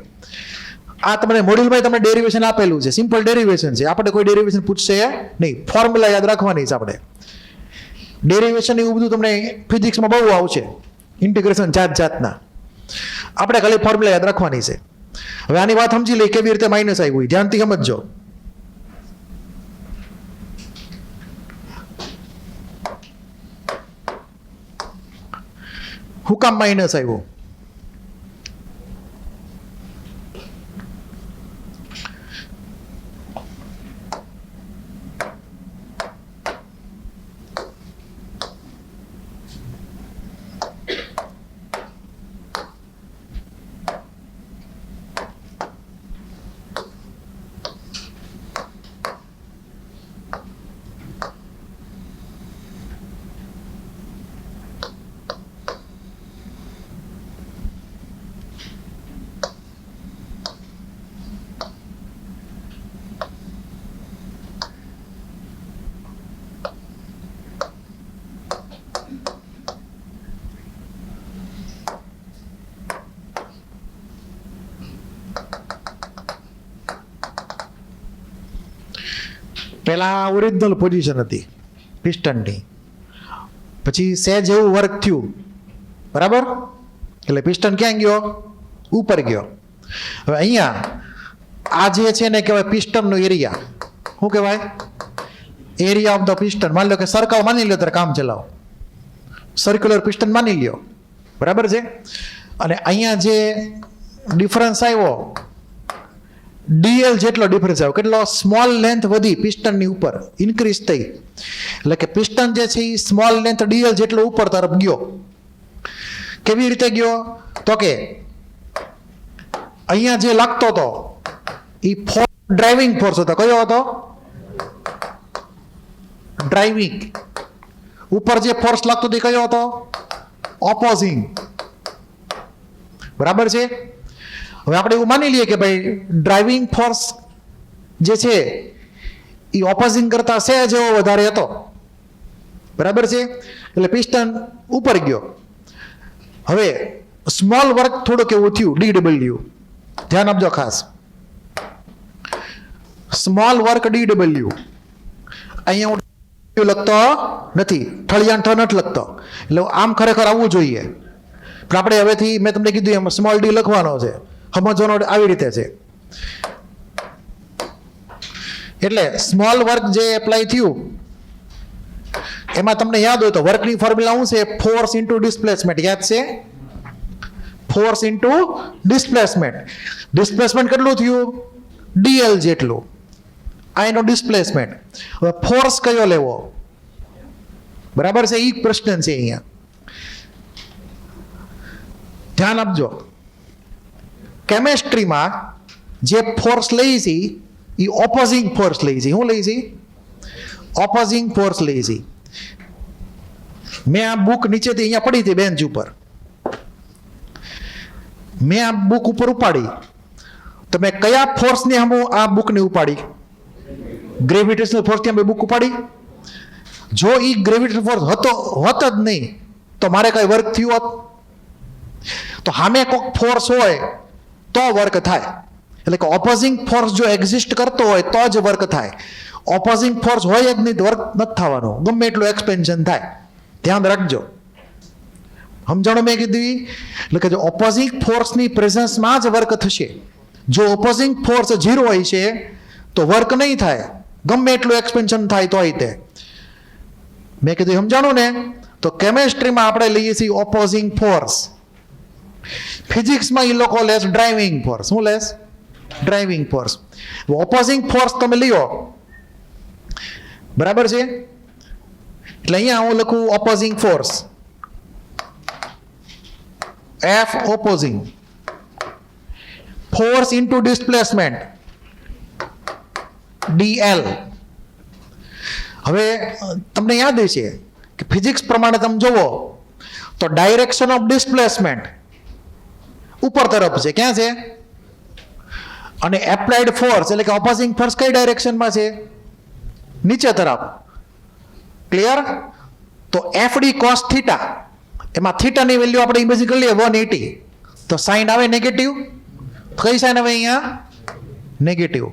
આ તમને મોડ્યુલમાં તમને ડેરિવેશન આપેલું છે, સિમ્પલ ડેરિવેશન છે. આપણે કોઈ ડેરિવેશન પૂછશે નહીં, ફોર્મ્યુલા યાદ રાખવાની છે આપણે. ડેરિવેશન એવું બધું તમને ફિઝિક્સમાં બહુ આવશે, ઇન્ટિગ્રેશન જાત જાતના. આપણે ખાલી ફોર્મ્યુલા યાદ રાખવાની છે. હવે આની વાત સમજી લઈ કેવી રીતે માઇનસ આવ્યું, ધ્યાનથી સમજજો. હું કામ માઇનસ આવ્યું? પહેલા ઓરિજિનલ પોઝિશન હતી પિસ્ટનની, પછી સહેજ એવું વર્ક થયું, બરાબર, એટલે પિસ્ટન ક્યાં ગયો? ઉપર ગયો. હવે અહીંયા આ જે છે ને કહેવાય પિસ્ટનનો એરિયા. શું કહેવાય? Area of the piston. માની લો કે સર્કલ માની લો, ત્યારે કામ ચલાવો, સર્ક્યુલર પિસ્ટન માની લ્યો, બરાબર છે. અને અહીંયા જે ડિફરન્સ આવ્યો, ડીએલ જેટલો ડિફરન્સ આવ્યો, કેટલો? સ્મોલ લેન્થ વધી પિસ્ટનની ઉપર, ઇન્ક્રીઝ થઈ, એટલે કે પિસ્ટન જે છે એ સ્મોલ લેન્થ ડીએલ જેટલો ઉપર તરફ ગયો. કેવી રીતે ગયો? તો કે અહીંયા જે લાગતો હતો એ ડ્રાઇવિંગ ફોર્સ હતો. કયો હતો? ડ્રાઇવિંગ. ઉપર જે ફોર્સ લાગતો હતો એ કયો હતો? ઓપોઝિંગ. બરાબર છે. હવે આપણે એવું માની લઈએ કે ભાઈ ડ્રાઇવિંગ ફોર્સ જે છે એ ઓપોઝિંગ કરતા સહેજ એવો વધારે હતો, બરાબર છે. એટલે પિસ્ટન ઉપર ગયો. હવે સ્મોલ વર્ક થોડુંક એવું થયું, DW. ધ્યાન આપજો ખાસ. Small work DW. અહીંયા હું લખતો નથી, ઠળિયાન ઠ નથી લખતો, એટલે આમ ખરેખર આવવું જોઈએ. પણ આપણે હવેથી મેં તમને કીધું એમ સ્મોલ ડી લખવાનો છે, સમજવાનો આવી રીતે છે. એટલે સ્મોલ વર્ક જે એપ્લાય થયું એમાં તમને યાદ હોય તો વર્કની ફોર્મ્યુલા શું છે? Force into displacement. યાદ છે? Force into displacement. ડિસ્પ્લેસમેન્ટ કેટલું થયું? DL જેટલું. આ એનો ડિસ્પ્લેસમેન્ટ. હવે ફોર્સ કયો લેવો? બરાબર છે, એ પ્રશ્ન છે અહીંયા. ધ્યાન આપજો. કેમેસ્ટ્રીમાં જે ફોર્સ લઈ છે એ ઓપોઝિંગ ફોર્સ લઈ છે. શું લઈ છે? ઓપોઝિંગ ફોર્સ લઈ છે. મેં આ બુક નીચેથી અહીંયા પડી હતી બેન્ચ ઉપર, મેં આ બુક ઉપર ઉપાડી, તો મેં કયા ફોર્સને હમું આ બુકને ઉપાડી? ગ્રેવિટેશનલ ફોર્સથી અમે બુક ઉપાડી. જો એ ગ્રેવિટેશનલ ફોર્સ હોત જ નહીં તો મારે કઈ વર્ક થયું હોત? તો સામે કોઈક ફોર્સ હોય તો વર્ક થાય. એટલે કે ઓપોઝિંગ ફોર્સ જો એક્ઝિસ્ટ કરતો હોય તો જ વર્ક થાય. ઓપોઝિંગ ફોર્સ હોય જ નહીં તો વર્ક નથી થવાનો, ગમે એટલું એક્સપેન્શન થાય. ધ્યાન રાખજો. સમજણો મેં કીધી? એટલે કે જો ઓપોઝિંગ ફોર્સની પ્રેઝન્સમાં જ વર્ક થશે. જો ઓપોઝિંગ ફોર્સ 0 હોય છે તો વર્ક નહીં થાય, ગમે એટલું એક્સપેન્શન થાય તોય તે. મેં કીધું સમજાણું ને? તો કેમેસ્ટ્રીમાં આપણે લઈએ છીએ ઓપોઝિંગ ફોર્સ. ફિઝિક્સમાં એ લોકો લેસ ડ્રાઇવિંગ ફોર્સ. શું less? Driving force. Opposing force તમે લ્યો, બરાબર છે. એટલે અહીંયા હું લખું opposing force, F opposing. Force into displacement DL. હવે તમને યાદ છે કે ફિઝિક્સ પ્રમાણે તમે જુઓ તો ડાયરેક્શન ઓફ ડિસ્પ્લેસમેન્ટ ઉપર તરફ છે. ક્યાં છે? અને એપ્લાઇડ ફોર્સ એટલે કે ઓપોઝિંગ ફોર્સ કઈ ડાયરેક્શનમાં છે? નીચે તરફ. ક્લિયર? તો FD cos થીટા, એમાં થીટાની વેલ્યુ આપણે ઇમેજિન કરી લઈએ 180, તો સાઇન આવે નેગેટિવ. કઈ સાઇન આવે અહીંયા? નેગેટિવ.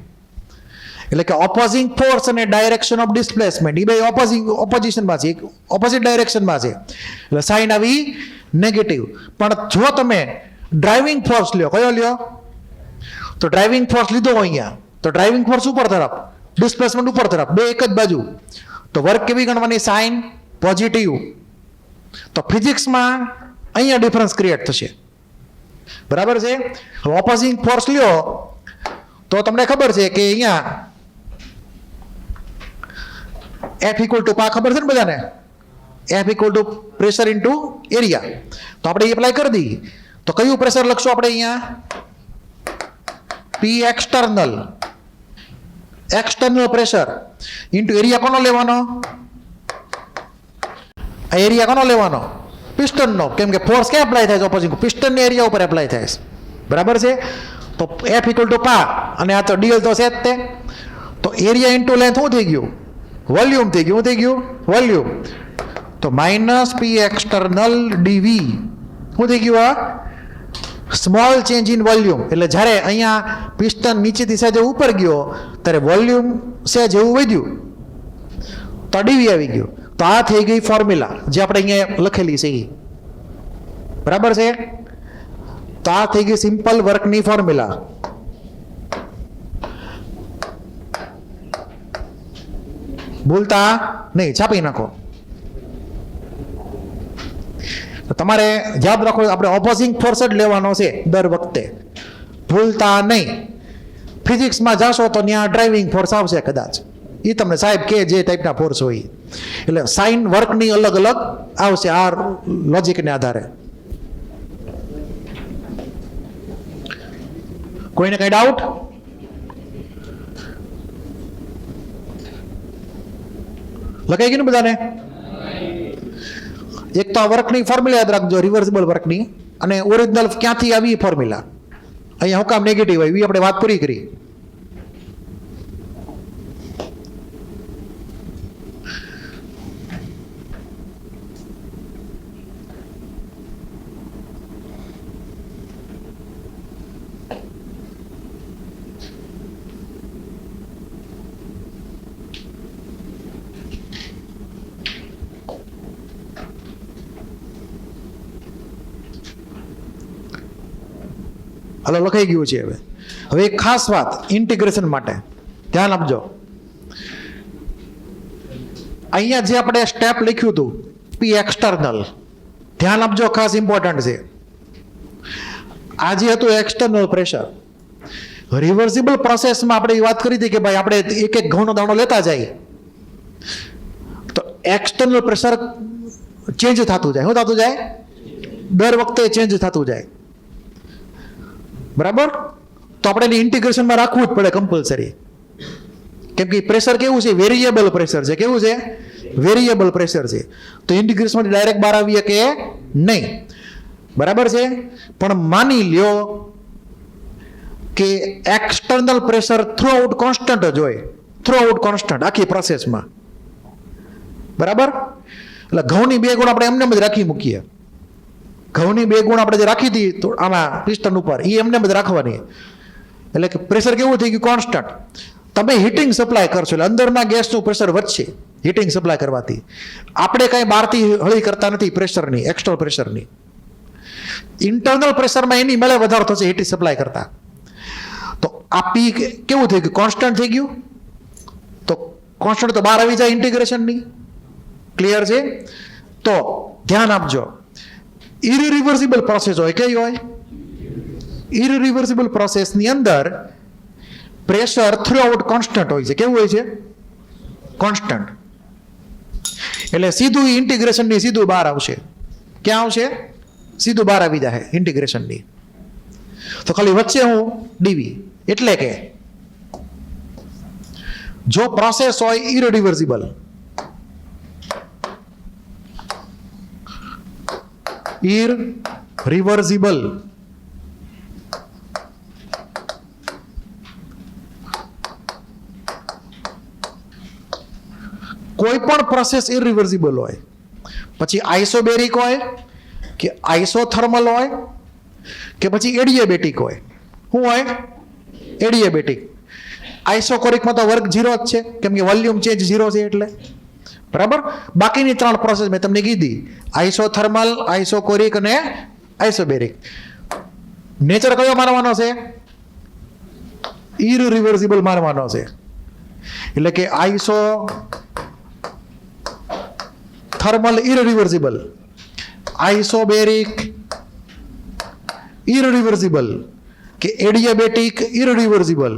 એટલે કે ઓપોઝિંગ ફોર્સ અને ડાયરેક્શન ઓફ ડિસ્પ્લેસમેન્ટ એ બે ઓપોઝિશનમાં છે, ઓપોઝિટ ડાયરેક્શનમાં છે, એટલે સાઇન આવી નેગેટિવ. પણ જો તમે ડ્રાઇવિંગ ફોર્સ લ્યો, કયો લ્યો? તો ડ્રાઇવિંગ ફોર્સ લીધો અહીંયા, તો ડ્રાઇવિંગ ફોર્સ ઉપર તરફ, ડિસ્પ્લેસમેન્ટ ઉપર તરફ, બે એક જ બાજુ. તો વર્ક કેવી ગણવાની? Sign positive. તો ફિઝિક્સમાં અહીંયા ડિફરન્સ ક્રિએટ થશે. બરાબર છે. ઓપોઝિંગ ફોર્સ લ્યો તો તમને ખબર છે કે અહીંયા F ઇક્વલ ટુ પા ખબર છે ને બધાને? F equal to pressure into area. તો આપણે એપ્લાય કરી દઈએ તો કયું પ્રેશર લખશું આપણે અહીંયા? P external. External pressure into area કોનો લેવાનો? આ એરિયા કોનો લેવાનો? પિસ્ટનનો. કેમ કે ફોર્સ ક્યાં એપ્લાય થાય છે? ઓપોઝિંગ પિસ્ટનની એરિયા ઉપર એપ્લાય થાય છે. બરાબર છે. તો F ઇક્વલ ટુ પા, અને આ તો DL તો છે જ તે. તો એરિયા ઇન્ટુ લેન્થ શું થઈ ગયું? વોલ્યુમ થઈ ગયું. શું થઈ ગયું? વોલ્યુમ. તો માઇનસ P એક્સટર્નલ DV. શું થઈ ગયું? આ સ્મોલ ચેન્જ ઇન વોલ્યુમ. એટલે જ્યારે અહીંયા પિસ્ટન નીચેથી સહેજ ઉપર ગયો ત્યારે વોલ્યુમ સહેજ એવું વધ્યું, તો ડીવી આવી ગયું. તો આ થઈ ગઈ ફોર્મ્યુલા જે આપણે અહીંયા લખેલી છે એ. બરાબર છે? તો આ થઈ ગઈ સિમ્પલ વર્કની ફોર્મ્યુલા. ભૂલતા નહીં, છાપી નાખો. તમારે યાદ રાખો, આપણે ઓપોઝિંગ ફોર્સ જ લેવાનો છે દર વખતે, ભૂલતા નહીં. ફિઝિક્સમાં જાશો તો ત્યાં ડ્રાઇવિંગ ફોર્સ આવશે કદાચ, એ તમને સાહેબ કે જે ટાઈપના ફોર્સ હોય. એટલે સાઇન વર્કની અલગ અલગ આવશે આ લોજિકને આધારે. કોઈને કઈ ડાઉટ? લખાઈ ગયું ને બધાને? એક તો આ વર્કની ફોર્મ્યુલા યાદ રાખજો, રિવર્સિબલ વર્કની. અને ઓરિજિનલ ક્યાંથી આવી ફોર્મ્યુલા, અહીંયા હું કામ નેગેટિવ આવી આપણે વાત પૂરી કરી. હાલો લખાઈ ગયું છે. હવે એક ખાસ વાત ઇન્ટિગ્રેશન માટે ધ્યાન આપજો. અહીંયા જે આપણે સ્ટેપ લખ્યું હતું પી એક્સટર્નલ, ધ્યાન આપજો, ખાસ ઇમ્પોર્ટન્ટ છે. આ જે હતું એક્સટર્નલ પ્રેશર, રિવર્સિબલ પ્રોસેસમાં આપણે વાત કરી હતી કે ભાઈ આપણે એક એક ઘઉંનો દાણો લેતા જાય તો એક્સટર્નલ પ્રેશર ચેન્જ થતું જાય. શું થતું જાય? દર વખતે ચેન્જ થતું જાય. બરાબર? તો આપણે એને ઇન્ટિગ્રેશનમાં રાખવું જ પડે કમ્પલસરી. કેમ કે પ્રેશર કેવું છે? વેરિયેબલ પ્રેશર છે. કેવું છે? વેરિયેબલ પ્રેશર છે. તો ઇન્ટિગ્રેશનમાંથી ડાયરેક્ટ બહાર આવીએ કે નહીં. બરાબર છે? પણ માની લ્યો કે external pressure through out constant જ હોય, થ્રુ આઉટ કોન્સ્ટન્ટ આખી પ્રોસેસમાં. બરાબર? એટલે ઘઉંની બે ગુણ આપણે એમને જ રાખી મૂકીએ. ઘઉંની બે ગુણ આપણે જે રાખી હતી તો આમાં પિસ્ટન ઉપર, એ એમને જ રાખવાની. એટલે કે પ્રેશર કેવું થઈ ગયું? કોન્સ્ટન્ટ. તમે હીટિંગ સપ્લાય કરશો એટલે અંદરના ગેસનું પ્રેશર વધશે હીટિંગ સપ્લાય કરવાથી. આપણે કાંઈ બહારથી હળી કરતા નથી પ્રેશરની, એક્સટર્નલ પ્રેશરની. ઇન્ટરનલ પ્રેશરમાં એની મેળે વધારો થશે હીટિંગ સપ્લાય કરતા. તો આ પી કેવું થઈ ગયું? કોન્સ્ટન્ટ થઈ ગયું. તો કોન્સ્ટન્ટ તો બહાર આવી જાય ઇન્ટિગ્રેશનની. ક્લિયર છે? તો ધ્યાન આપજો, ઇરરિવર્સિબલ પ્રોસેસ હોય, કઈ હોય? ઇરરિવર્સિબલ પ્રોસેસની અંદર પ્રેશર થ્રુ આઉટ કોન્સ્ટન્ટ હોય છે. કેવું હોય છે? કોન્સ્ટન્ટ. એટલે સીધું ઇન્ટિગ્રેશનની સીધું બહાર આવશે. ક્યાં આવશે? સીધું બહાર આવી જાય ઇન્ટિગ્રેશનની. તો ખાલી વચ્ચે હું ડીવી. એટલે કે જો પ્રોસેસ હોય ઇરરિવર્સિબલ, ઇરરિવર્સિબલ, કોઈ પણ પ્રોસેસ ઇરરિવર્સિબલ હોય, પછી આઇસોબેરિક હોય કે આઇસોથર્મલ હોય કે પછી એડિયાબેટિક હોય. શું હોય? એડિયાબેટિક. આઇસોકોરિકમાં તો વર્ક 0 જ છે, કેમ કે વોલ્યુમ ચેન્જ 0 છે એટલે. બરાબર? બાકીની 3 પ્રોસેસ મેં તમને કીધી, આઇસોથર્મલ, આઇસોકોરિક અને આઇસોબેરિક. નેચર કયો માનવાનો છે? ઇરરિવર્સિબલ માનવાનો છે. એટલે કે આઇસો થર્મલ ઇરરિવર્સિબલ, આઇસોબેરિક ઇરરિવર્સિબલ કે એડિયાબેટિક ઇરરિવર્સિબલ.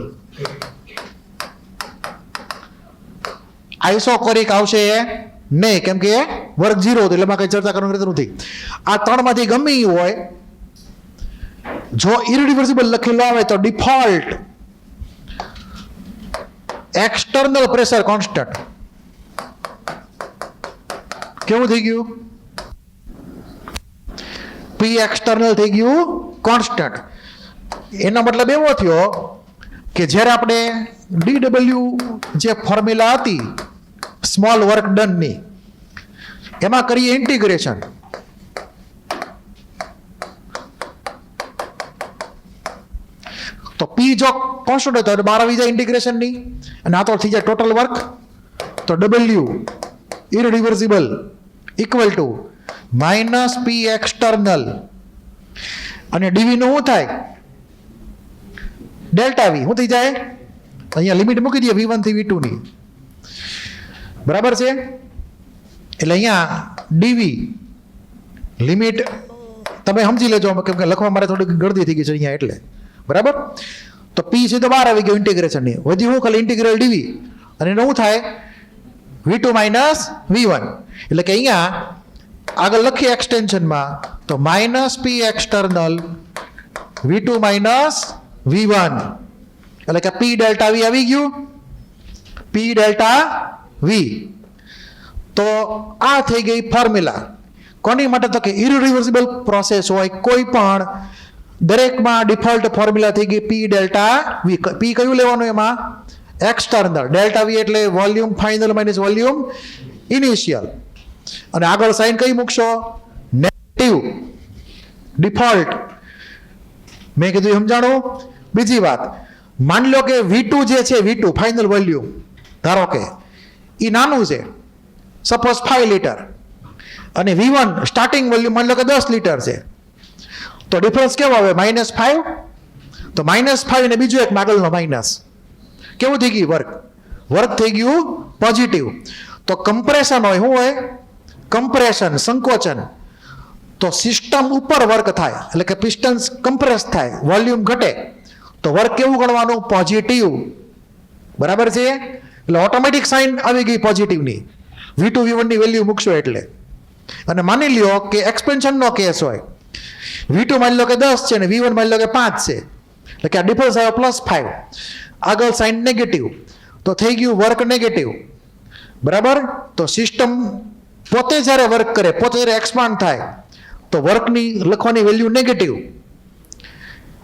આઇસોકોરિક આવશે નહીં, કેમ કે વર્ક 0 હતો એટલે એમાં કઈ ચર્ચા કરવાની જરૂર નથી. આ 3 માંથી ગમે એ હોય, જો ઇરરિવર્સિબલ લખેલું આવે તો ડિફોલ્ટ એક્સટર્નલ પ્રેશર કોન્સ્ટન્ટ. કેવું થઈ ગયું? પી એક્સટર્નલ થઈ ગયું કોન્સ્ટન્ટ. એનો મતલબ એવો થયો કે જ્યારે આપણે ડીડબલ્યુ જે ફોર્મ્યુલા હતી સ્મોલ વર્ક ડનની, એમાં કરીએ ઇન્ટિગ્રેશન, તો પી જો કોન્સ્ટન્ટ હોય તો બહાર આવી જાય ઇન્ટિગ્રેશનની, અને આ તો થઈ જાય ટોટલ વર્ક. તો W irreversible equal to minus P external, અને ડીવી નું શું થાય? Delta V. શું થઈ જાય? અહીંયા લિમિટ મૂકી દઈએ V1 થી V2 ની, બરાબર છે? એટલે અહીંયા ડીવી લિમિટ તમે સમજી લેજો, કેમ કે લખવા મારે થોડી ગળદી થઈ ગઈ છે અહીંયા, એટલે બરાબર. તો પી સીધો બહાર આવી ગયો ઇન્ટિગ્રેશનની, વધી હું ખાલી ઇન્ટિગ્રલ ડીવી, અને એનું શું થાય? V2 minus V1. એટલે કે અહીંયા આગળ લખીએ એક્સટેન્શનમાં તો minus P external V2 minus V1, એટલે કે પી ડેલ્ટા વી આવી ગયું, પી ડેલ્ટા વી. તો આ થઈ ગઈ ફોર્મ્યુલા. કોની માટે? તો કે ઇરરિવર્સિબલ પ્રોસેસ હોય કોઈ પણ, દરેકમાં ડિફોલ્ટ ફોર્મ્યુલા થઈ ગઈ પી ડેલ્ટા વી. પી કયું લેવાનું એમાં? એક્સટર્નલ. ડેલ્ટા વી એટલે volume final minus volume initial, અને આગળ સાઇન કઈ મૂકશો? Negative default. મેં કીધું સમજાણું? બીજી વાત, માની લો કે V2 જે છે, V2 ફાઇનલ વોલ્યુમ ધારો કે એ નાનું છે, સપોઝ 5 લીટર, અને V1 સ્ટાર્ટિંગ વોલ્યુમ માની લો કે 10 લીટર છે, તો ડિફરન્સ કેવો આવે? -5. તો -5 અને બીજું એક આગળનો માઇનસ, કેવું થઈ ગયું? વર્ક. વર્ક થઈ ગયું પોઝિટિવ. તો કમ્પ્રેશન હોય, શું હોય? કમ્પ્રેશન, સંકોચન. તો સિસ્ટમ ઉપર વર્ક થાય, એટલે કે પિસ્ટન્સ કમ્પ્રેસ થાય, વોલ્યુમ ઘટે, તો વર્ક કેવું ગણવાનું? પોઝિટિવ. બરાબર છે? એટલે ઓટોમેટિક સાઇન આવી ગઈ પોઝિટિવની, V2 V1 ની વેલ્યુ મૂકશો એટલે. અને માની લ્યો કે એક્સપેન્શનનો કેસ હોય, V2 માની લો કે 10 છે, અને V1 માની લો કે 5 છે, એટલે કે આ ડિફરન્સ આવ્યો +5. આગળ સાઇન નેગેટિવ, તો થઈ ગયું વર્ક નેગેટિવ. બરાબર? તો સિસ્ટમ પોતે જ્યારે વર્ક કરે, પોતે જ્યારે એક્સપાન્ડ થાય, તો વર્કની લખવાની વેલ્યુ નેગેટિવ,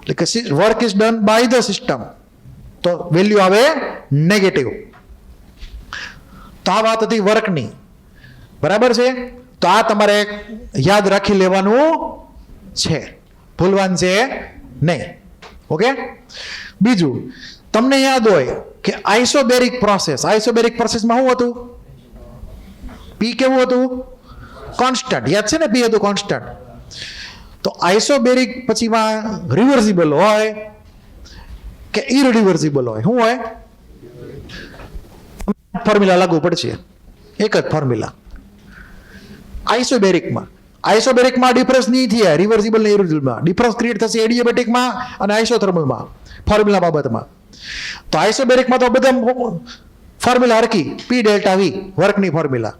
એટલે કે work is done by the system, તો વેલ્યુ આવે નેગેટિવ. તો આ વાત હતી વર્કની. બરાબર છે? તો આ તમારે યાદ રાખી લેવાનું છે, ભૂલવાનું છે નહીં. ઓકે? બીજું, તમને યાદ હોય કે આઇસોબેરિક પ્રોસેસ, આઇસોબેરિક પ્રોસેસમાં શું હતું? પી કેવું હતું? કોન્સ્ટન્ટ. યાદ છે ને? પી હતું કોન્સ્ટન્ટ. તો આઇસોબેરિક પછીમાં રિવર્સિબલ હોય કે ઇરરિવર્સિબલ હોય? શું હોય? ફોર્મ્યુલા લાગુ પડશે, એક જ ફોર્મ્યુલા. આઇસોબેરિકમાં ડિફરન્સ નહીં થાય, રિવર્સિબલ ને ઇરરિવર્સિબલમાં ડિફરન્સ ક્રિએટ થશે એડિયાબેટિકમાં અને આઇસોથર્મલમાં, ફોર્મ્યુલા બાબતમાં. તો આઇસોબેરિકમાં તો બધા ફોર્મ્યુલા હરકી, પી ડેલ્ટા વી વર્કની ફોર્મ્યુલા.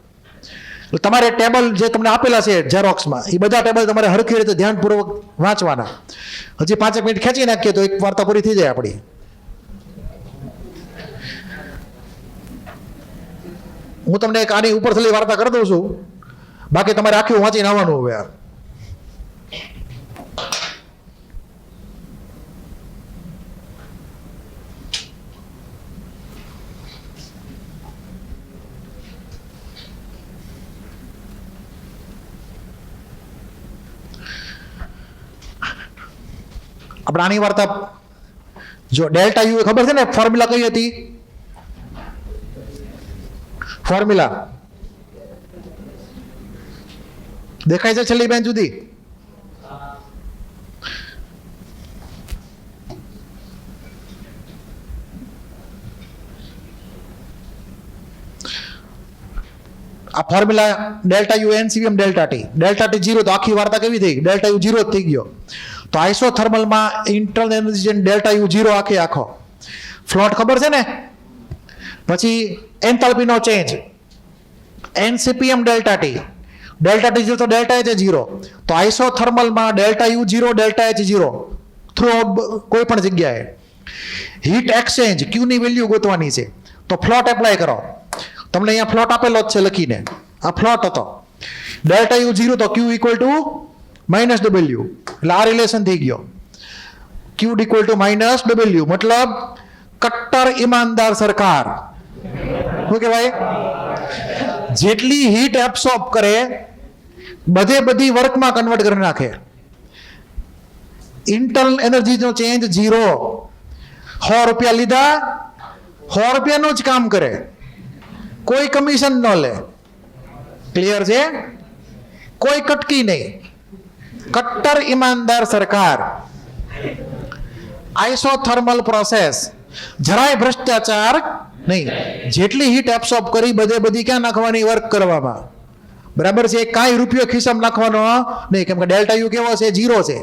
તમારે ટેબલ જે તમને આપેલા છે ઝેરોક્સમાં, એ બધા ટેબલ તમારે હરખી રીતે ધ્યાનપૂર્વક વાંચવાના. હજી 5 મિનિટ ખેંચી નાખીએ તો એક વાર્તા પૂરી થઈ જાય આપણી. હું તમને એક આની ઉપર થયેલી વાર્તા કરી દઉં છું, બાકી તમારે આખી વાંચીને આવવાનું હવે. આપણે આની વાર્તા જો ડેલ્ટા યુ ખબર છે ને, ફોર્મ્યુલા કઈ હતી? ફોર્મ્યુલા દેખાય છે છેલ્લી બેન્ચ સુધી? આ formula delta U NCVM delta T. Delta T 0, તો આખી વાર્તા કેવી થઈ? ડેલ્ટા યુ 0 જ થઈ ગયો. તો આઇસોથર્મલમાં ઇન્ટરનલ એનર્જી ડેલ્ટા યુ 0 આખો ફ્લોટ ખબર છે ને? પછી એન્થાલ્પીનો change NCPM delta T. Delta T 0 તો ડેલ્ટા એચ 0. તો આઇસોથર્મલમાં delta U 0 delta H 0 through કોઈ પણ જગ્યાએ. હીટ એક્સચેન્જ ક્યુ ની વેલ્યુ ગોતવાની છે, તો ફ્લોટ એપ્લાય કરો. તમને અહીંયા ફ્લોટ આપેલો જ છે લખીને, આ ફ્લોટ હતો. ડેલ્ટા યુ 0 તો Q equal to minus W, એટલે આ રિલેશન થઈ ગયો. ક્યુ ઇક્વલ ટુ માઇનસ ડબલ્યુ મતલબ કટ્ટર ઈમાનદાર સરકાર. શું કહેવાય? જેટલી હીટ એબ્સોર્બ કરે બધી વર્કમાં કન્વર્ટ કરી નાખે. Internal એનર્જીનો change 0. 100 રૂપિયા લીધા, 100 રૂપિયાનું જ કામ કરે, કોઈ કમિશન ન લે. ક્લિયર છે? કોઈ કટકી નહીં, કટ્ટર ઈમાનદાર સરકાર, આઇસોથર્મલ પ્રોસેસ, જરાય ભ્રષ્ટાચાર નહીં. જેટલી હીટ એબ્સોર્બ કરી બધી ક્યાં નાખવાની? વર્ક કરવામાં. બરાબર છે? કાંઈ રૂપિયો ખિસ્સામાં નાખવાનો નહીં, કેમ કે ડેલ્ટા યુ કેવો છે? 0 છે.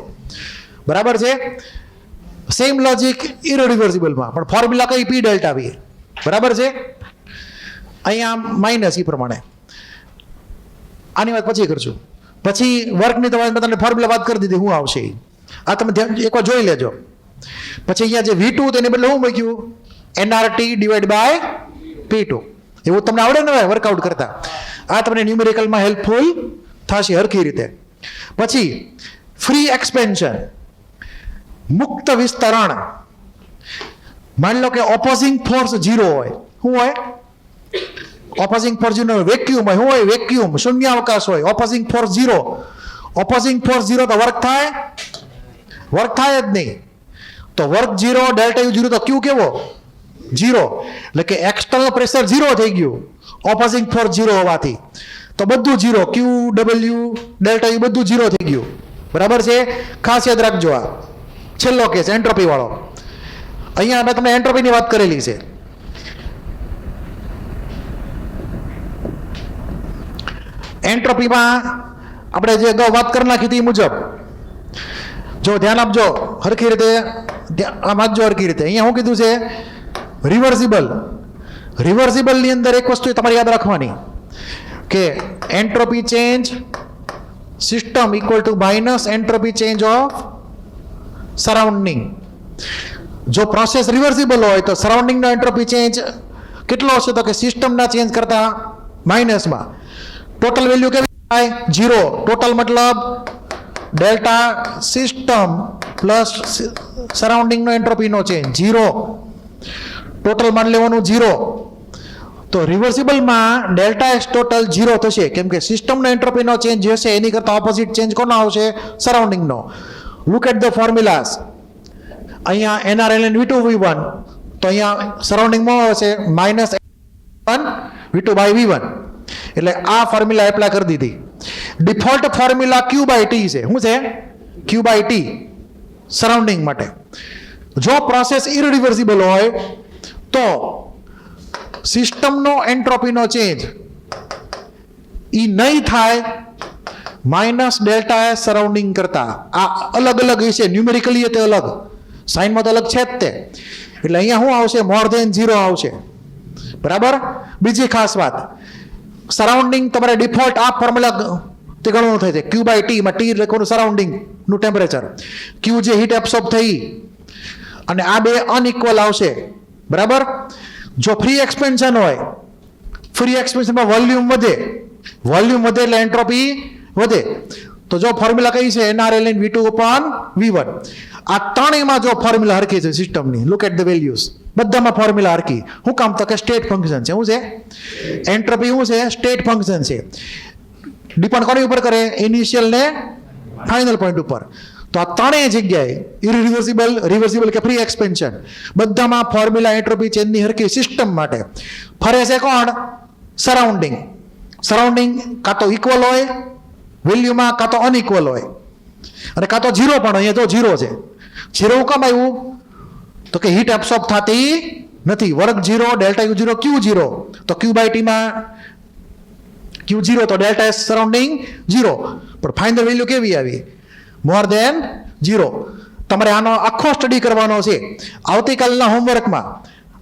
બરાબર છે? સેમ લોજિક ઇરિવર્સિબલમાં, પણ ફોર્મ્યુલા કઈ? P delta V. બરાબર છે? અહીંયા માઇનસ એ પ્રમાણે. આની વાત પછી કરશું. પછી વર્કની તો મેં તમને ફોર્મ્યુલા વાત કરી દીધી, શું આવશે આ તમે એકવાર જોઈ લેજો. પછી અહીંયા જે V2 તેને બદલે શું મૂક્યું? NRT divide by P2. એવું તમને આવડે ને વર્કઆઉટ કરતા? આ તમને ન્યુમેરિકલમાં હેલ્પફુલ થશે હરખી રીતે. પછી ફ્રી એક્સપેન્શન, મુક્ત વિસ્તરણ. માની લો કે ઓપોઝિંગ ફોર્સ 0 હોય. શું હોય? ઓપોઝિંગ ફોર્સ 0 વેક્યુમ હોય. શું હોય? વેક્યુમ, શૂન્યાવકાશ હોય. ઓપોઝિંગ ફોર્સ 0. ઓપોઝિંગ ફોર્સ 0 તો વર્ક થાય? વર્ક થાય જ નહીં. તો વર્ક 0, ડેલ્ટા યુ 0, તો ક્યુ કેવો? 0. એટલે કે એક્સટર્નલ પ્રેશર 0 થઈ ગયું ઓપોઝિંગ ફોર્સ 0 હોવાથી. તો બધું 0, ક્યુ, ડબલ્યુ, ડેલ્ટા યુ બધું 0 થઈ ગયું. બરાબર છે? ખાસ યાદ રાખજો. આ છેલ્લો કેસ એન્ટ્રોપી વાળો. અહીંયા મેં તમને એન્ટ્રોપીની વાત કરેલી છે. એન્ટ્રોપીમાં આપણે જે અગાઉ વાત કરી નાખી હતી મુજબ, જો ધ્યાન આપજો હરખી રીતે, આમ આપજો હરખી રીતે. અહીંયા શું કીધું છે? રિવર્સિબલ. રિવર્સિબલની અંદર એક વસ્તુ તમારે યાદ રાખવાની કે entropy change system equal to minus entropy change of surrounding. જો પ્રોસેસ રિવર્સિબલ હોય તો સરાઉન્ડિંગનો એન્ટ્રોપી ચેન્જ કેટલો હશે? તો કે સિસ્ટમના ચેન્જ કરતા માઇનસમાં. ટોટલ વેલ્યુ કેવી થાય? 0. ટોટલ મતલબ ડેલ્ટા સિસ્ટમ પ્લસ સરાઉન્ડિંગનો એન્ટ્રોપીનો ચેન્જ 0. ટોટલ માન લેવાનું 0. તો રિવર્સિબલમાં ડેલ્ટા એક્સ ટોટલ 0 થશે, કેમ કે સિસ્ટમનો એન્ટ્રોપીનો ચેન્જ જે હશે એની કરતાં ઓપોઝિટ ચેન્જ કોનો આવશે? સરાઉન્ડિંગનો. Look at the formulas. અહીંયા NRLN V2 V1, તો અહીંયા સરાઉન્ડિંગમાં હશે -1 V2 બાય V1. એટલે આ ફોર્મ્યુલા એપ્લાય કરી દીધી. Default formula Q by T છે. શું છે? Q બાય T સરાઉન્ડિંગ માટે. જો પ્રોસેસ ઇરિવર્સિબલ હોય તો સિસ્ટમનો એન્ટ્રોપીનો ચેન્જ એ નહીં થાય માઇનસ ડેલ્ટા એસ સરાઉન્ડિંગ કરતા. આ અલગ અલગ હશે, ન્યુમેરિકલી તે અલગ, સાઇનમાં તો અલગ છે જ તે. એટલે અહીંયા શું આવશે? મોર ધેન 0 આવશે. બરાબર? બીજી ખાસ વાત, સરાઉન્ડિંગ તમારે ડિફોલ્ટ આ ફોર્મ્યુલા તે ગણવાનું થાય છે. Q બાય T માં T લખવાનું સરાઉન્ડિંગનું ટેમ્પરેચર, Q જે હીટ એબ્સોર્બ થઈ, અને આ બે અનઇક્વલ આવશે. બરાબર? જો ફ્રી એક્સપેન્શન હોય, ફ્રી એક્સપેન્શનમાં વોલ્યુમ વધે, વોલ્યુમ વધે એટલે એન્ટ્રોપી વધે. તો જો ફોર્મ્યુલા કઈ છે? NRLN V2 upon V1. આ ત્રણેયમાં જો ફોર્મ્યુલા હરખી છે સિસ્ટમની, લુક એટ ધ વેલ્યુઝ, બધામાં ફોર્મ્યુલા હરખી. શું કામ? તો કે સ્ટેટ ફંક્શન છે. શું છે? એન્ટ્રોપી શું છે? સ્ટેટ ફંક્શન છે. ડિપેન્ડ કોની ઉપર કરે? ઇનિશિયલ ને ફાઇનલ પોઈન્ટ ઉપર. તો આ ત્રણેય જગ્યાએ ઇરિવર્સિબલ, રિવર્સિબલ કે ફ્રી એક્સપેન્શન, બધામાં ફોર્મ્યુલા એન્ટ્રોપી ચેન્જની હરખી સિસ્ટમ માટે ફરે છે. કોણ? સરાઉન્ડિંગ. સરાઉન્ડિંગ કાં તો ઇક્વલ હોય વેલ્યુમાં, કાં તો અનઇક્વલ હોય, અને કાં તો 0 પણ. અહીંયા તો 0 છે. 0 કેમ આવ્યું? તો કે હીટ એબ્સોર્બ થતી નથી. Work 0, delta U 0, Q 0. તો Q બાય Tમાં Q 0, તો ડેલ્ટા એસ સરાઉન્ડિંગ 0. પણ ફાઇનલ વેલ્યુ કેવી આવી? More than 0. તમારે આનો આખો સ્ટડી કરવાનો છે. આવતીકાલના હોમવર્કમાં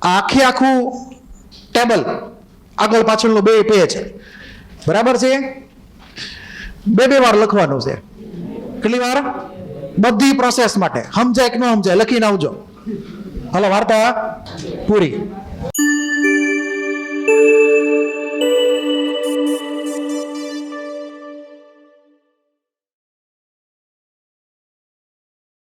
આ આખું ટેબલ, આગળ પાછળનું 2 પેજ, બરાબર છે, 2 વાર લખવાનું છે. કેટલી વાર? બધી પ્રોસેસ માટે. સમજાય કે ન સમજાય લખીને આવજો. હાલો, વાર્તા પૂરી.